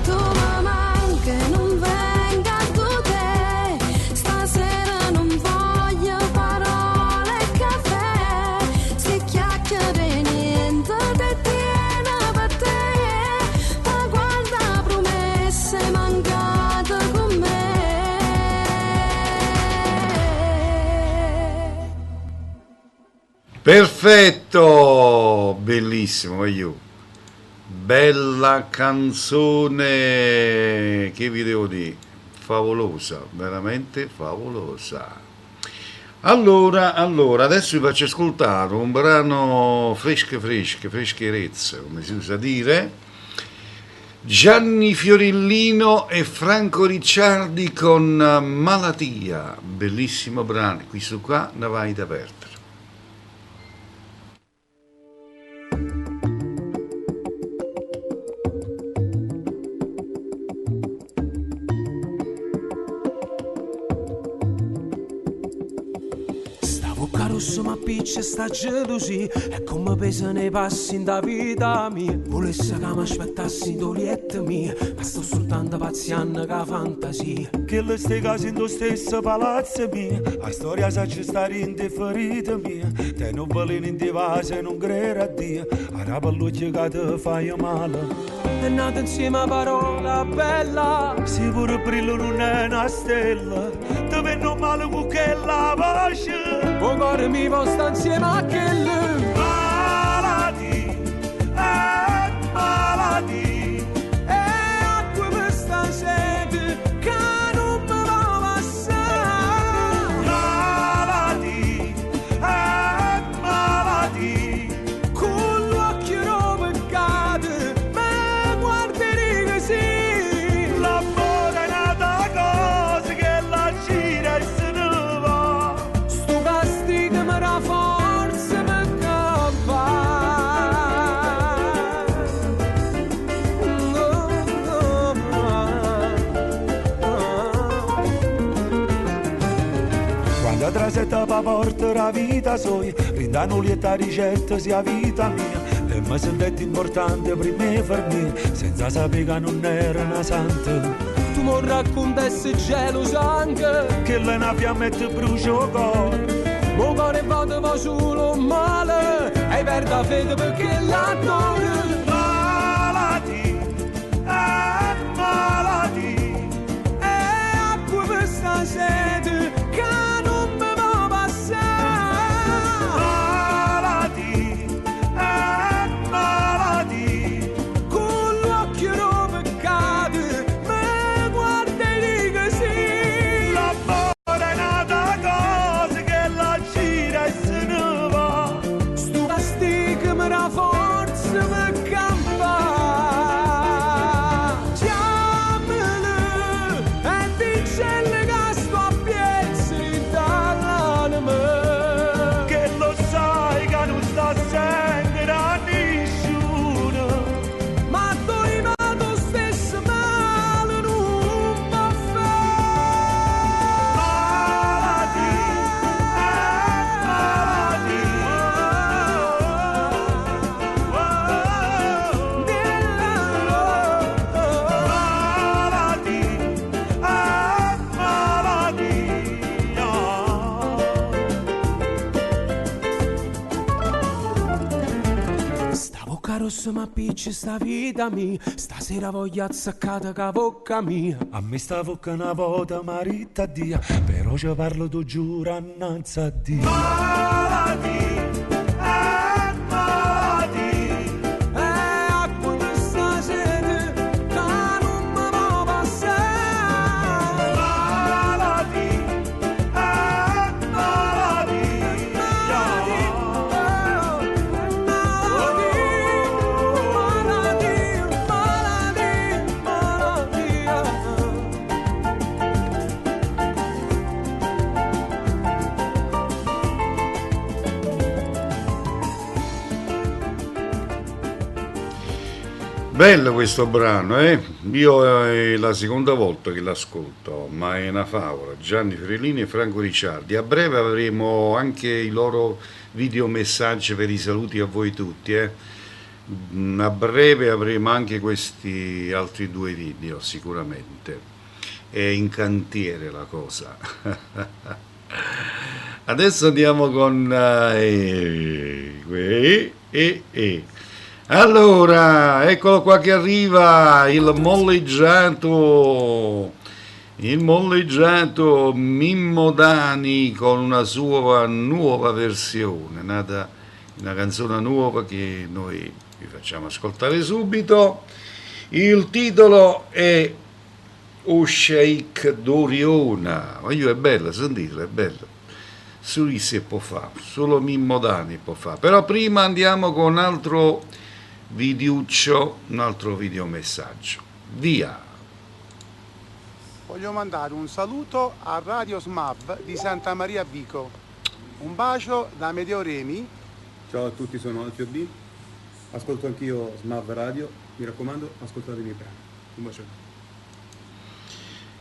Tu mi manchi e non venga da te, stasera non voglio parole e caffè, se chiacchiere niente te tiene per te, ma guarda promesse mancate con me. Perfetto, bellissimo, io. Bella canzone, che vi devo dire, favolosa, veramente favolosa. Allora, adesso vi faccio ascoltare un brano frescherezze, come si usa dire. Gianni Fiorellino e Franco Ricciardi con Malattia, bellissimo brano, questo qua ne vai da perdere. Rosso ma piccia sta gelosia, è come pesa nei passi in da vita mia. Volesse che mi aspettassi in dolietta mia, ma sto soltanto pazziando che fantasia. Che le stai case in lo stesso palazzo mia, la storia sa ci stare in te ferite mia. Te non veleno in te vase, non credere a Dio, a una palluccia che ti fai male. È nata insieme a parola bella, se pure brillo non è una stella, ti venno male con quella voce. O cuore mi va sta insieme a quelle. Malati, e acqua per sta sete che non mi va passare. Malati, con l'occhio non peccato, ma guardi così. l'amore è nata cosa che la gira e se ne va. Sto castigo mi dà forza per campare. Quando trasetta pa porta la vita sua, rindano lieta ricetta sia vita mia. E mi sentette importante prima per me, senza sapere che non era una santa. Tu mi raccontassi geloso anche, Che lei una fiamma e ti brucia il cuore. mo cuore va solo male, hai perda fede perché l'adoro. Malati, E acqua per sta sete che non mi va passare. malati, Con l'occhio non peccato, ma guardi così. l'amore è nata cosa che la gira e se ne va. la forza per campare. Chiamalo e dicelle che sto a piezzi dall'anima, che lo sai che non sta sempre a nessuno, ma tu tu stesso male non può rossa ma piccia sta vita mia, stasera voglio azzaccata che bocca mia. A me sta bocca una volta marita dia, però ci parlo tu giuro annanzi a Dio. Malati, acqua di sta sete che non mi può passare. Malati, Bello questo brano, eh? Io è la seconda volta che l'ascolto, ma è una favola. Gianni Frelini e Franco Ricciardi. A breve avremo anche i loro videomessaggi per i saluti a voi tutti, eh? A breve avremo anche questi altri 2 video, sicuramente. È in cantiere la cosa. Adesso andiamo con... Allora, eccolo qua che arriva il molleggiato Mimmo Dani con una sua nuova versione, nata una canzone nuova che noi vi facciamo ascoltare subito. Il titolo è O Sheikh d'Oriona, ma io è bella, sentitela, è bella. Solo se può fare, solo Mimmo Dani può fare. Però prima andiamo con un altro videoccio, un altro videomessaggio. Via! Voglio mandare un saluto a Radio SMAV di Santa Maria Vico. Un bacio da Medeo Remi. Ciao a tutti, sono Alfio B. Ascolto anch'io SMAV Radio. Mi raccomando, ascoltate i miei brani. Un bacio.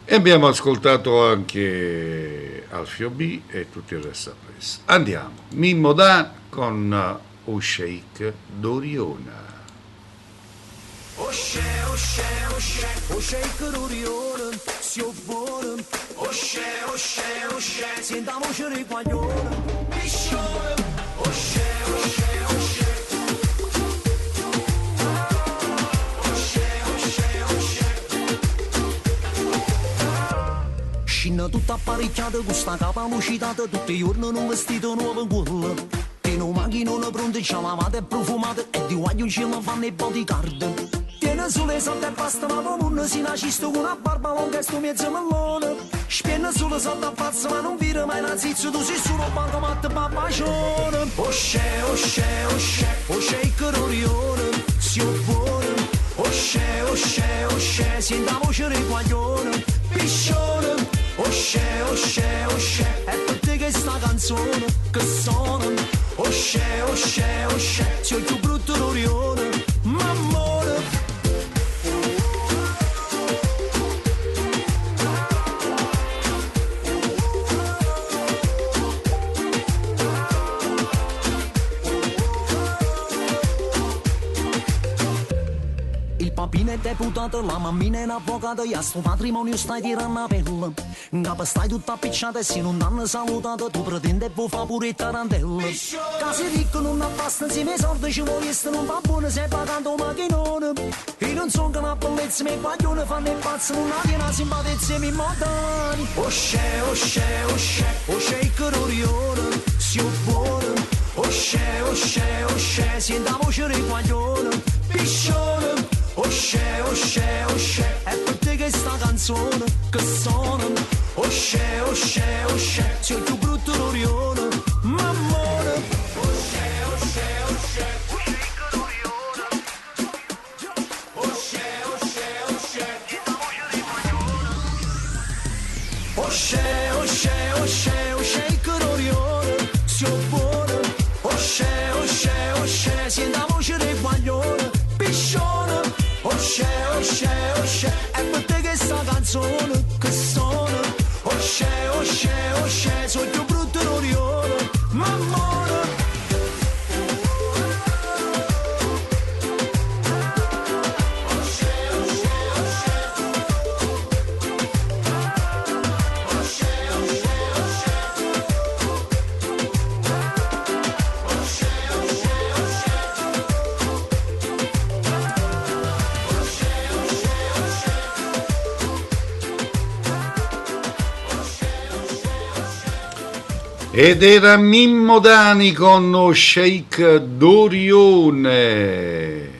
E abbiamo ascoltato anche Alfio B e tutto il resto appresso. Andiamo. Mimmo Dan con O Sheikh d'Oriona. O Sheikh d'Oriona, si buona. O Sheikh, senta voce di guaglione. Piscione, o Sheikh. Scina tutta apparecchiata con sta capa lucitata, tutti i giorni un vestito nuovo in culla. Che non macchina una pronta, c'ha lavata e profumata, e di guaglio ce la fanno i bodyguard. Tiene sulle sotto e basta, ma non si nasce con una barba lunga e sto mezzo mellone. Spiena sulle sotto a pazza, ma non vira mai una zizza, tu sei solo un bancomat pappacione. O Sheikh d'Oriona, si buona. O Sheikh, senta voce di guaglione. Piscione, o Sheikh, è per te che sta canzone che suona. O Sheikh, sei più brutto d'Orione, mammone. Papina è deputato, la mammina è un avvocato, e a sto matrimonio stai tirando a pelle. In capo stai tutta appicciata e se non t'hanno salutato, tu pretendi e vuoi fare pure il tarantella. Casi ricco non basta, insieme ai soldi ci vogliono, non va buono se pagando un macchinone. Io non sono che una bellezza, mi guaglione fanno il pazzo, non ha una simpatia e mi modani. O Sheikh d'Oriona, si buona. O Sheikh, senta voce di guaglione. Piscione. O Sheikh, è per te che sta canzone che suona. O Sheikh, sei più brutto d'Orione, mammone. O Sheikh, Ed era Mimmo Dani con Shake Dorione.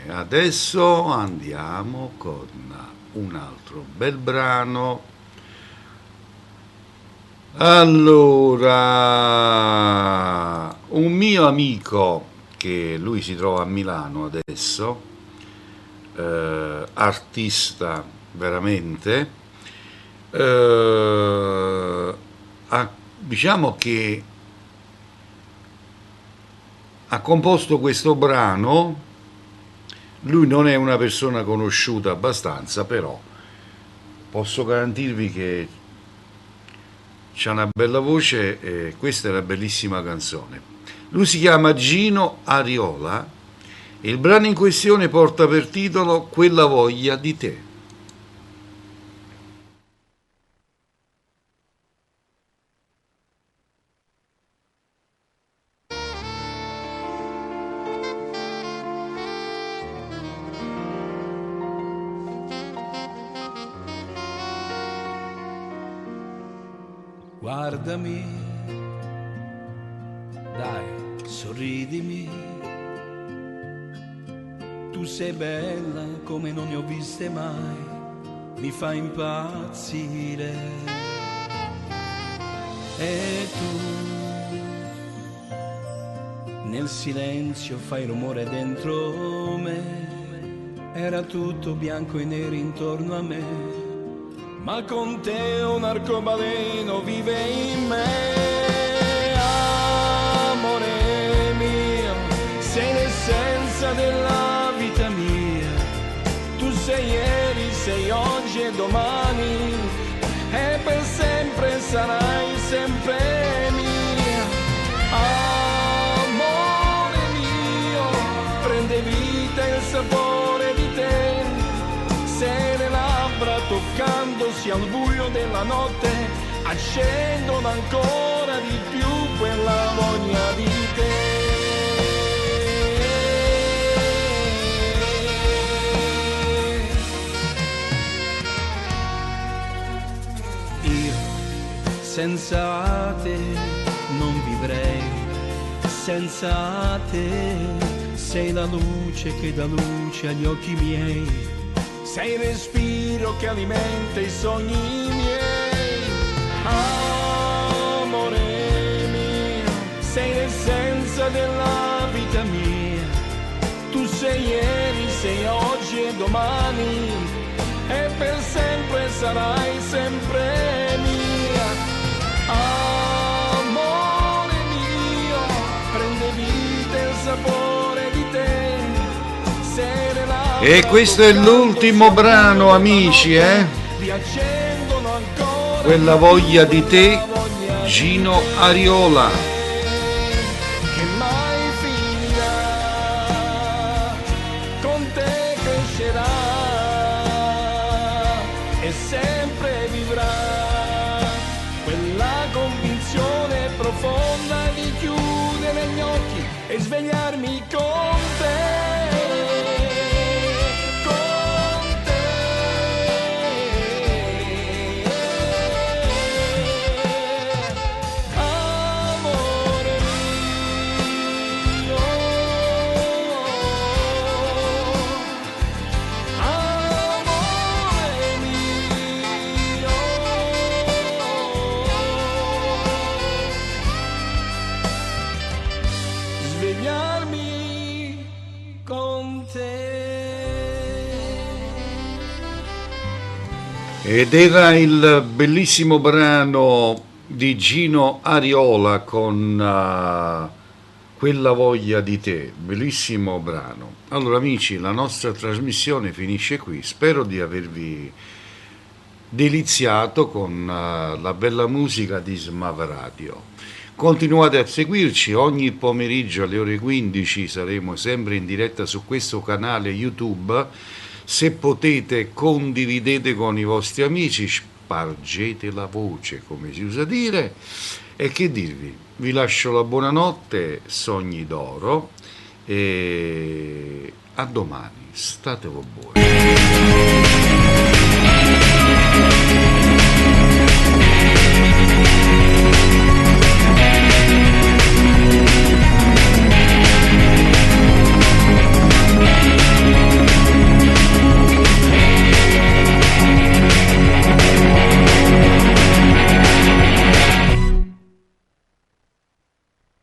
Adesso andiamo con un altro bel brano. Allora, un mio amico, che lui si trova a Milano adesso, artista veramente, diciamo che ha composto questo brano. Lui non è una persona conosciuta abbastanza, però posso garantirvi che c'ha una bella voce e questa è una bellissima canzone. Lui si chiama Gino Ariola e il brano in questione porta per titolo Quella voglia di te. Guardami, dai, sorridimi, tu sei bella come non ne ho viste mai, mi fa impazzire. E tu, nel silenzio fai rumore dentro me, era tutto bianco e nero intorno a me. Ma con te un arcobaleno vive in me, amore mio, sei l'essenza della vita mia, tu sei ieri, sei oggi e domani, e per sempre sarai sempre mia, amore mio, prende vita il sapore di te, se le labbra toccandosi al buio della notte accendono ancora di più quella voglia di te. Io senza te non vivrei, senza te sei la luce che dà luce agli occhi miei, sei il respiro che alimenta i sogni miei, amore mio, sei l'essenza della vita mia, tu sei ieri, sei oggi e domani, e per sempre sarai sempre mia, amore mio, prende vita il sapore di te. E questo è l'ultimo brano, amici, Quella voglia di te, Gino Ariola. Che mai finirà, con te crescerà e sempre vivrà quella convinzione profonda di chiudere gli occhi e svegliarmi con te. Ed era il bellissimo brano di Gino Ariola con Quella voglia di te, bellissimo brano. Allora amici, la nostra trasmissione finisce qui, spero di avervi deliziato con la bella musica di Smav Radio. Continuate a seguirci, ogni pomeriggio alle ore 15 saremo sempre in diretta su questo canale YouTube. Se potete, condividete con i vostri amici, spargete la voce, come si usa dire. E che dirvi? Vi lascio la buonanotte, sogni d'oro, e a domani, state buoni.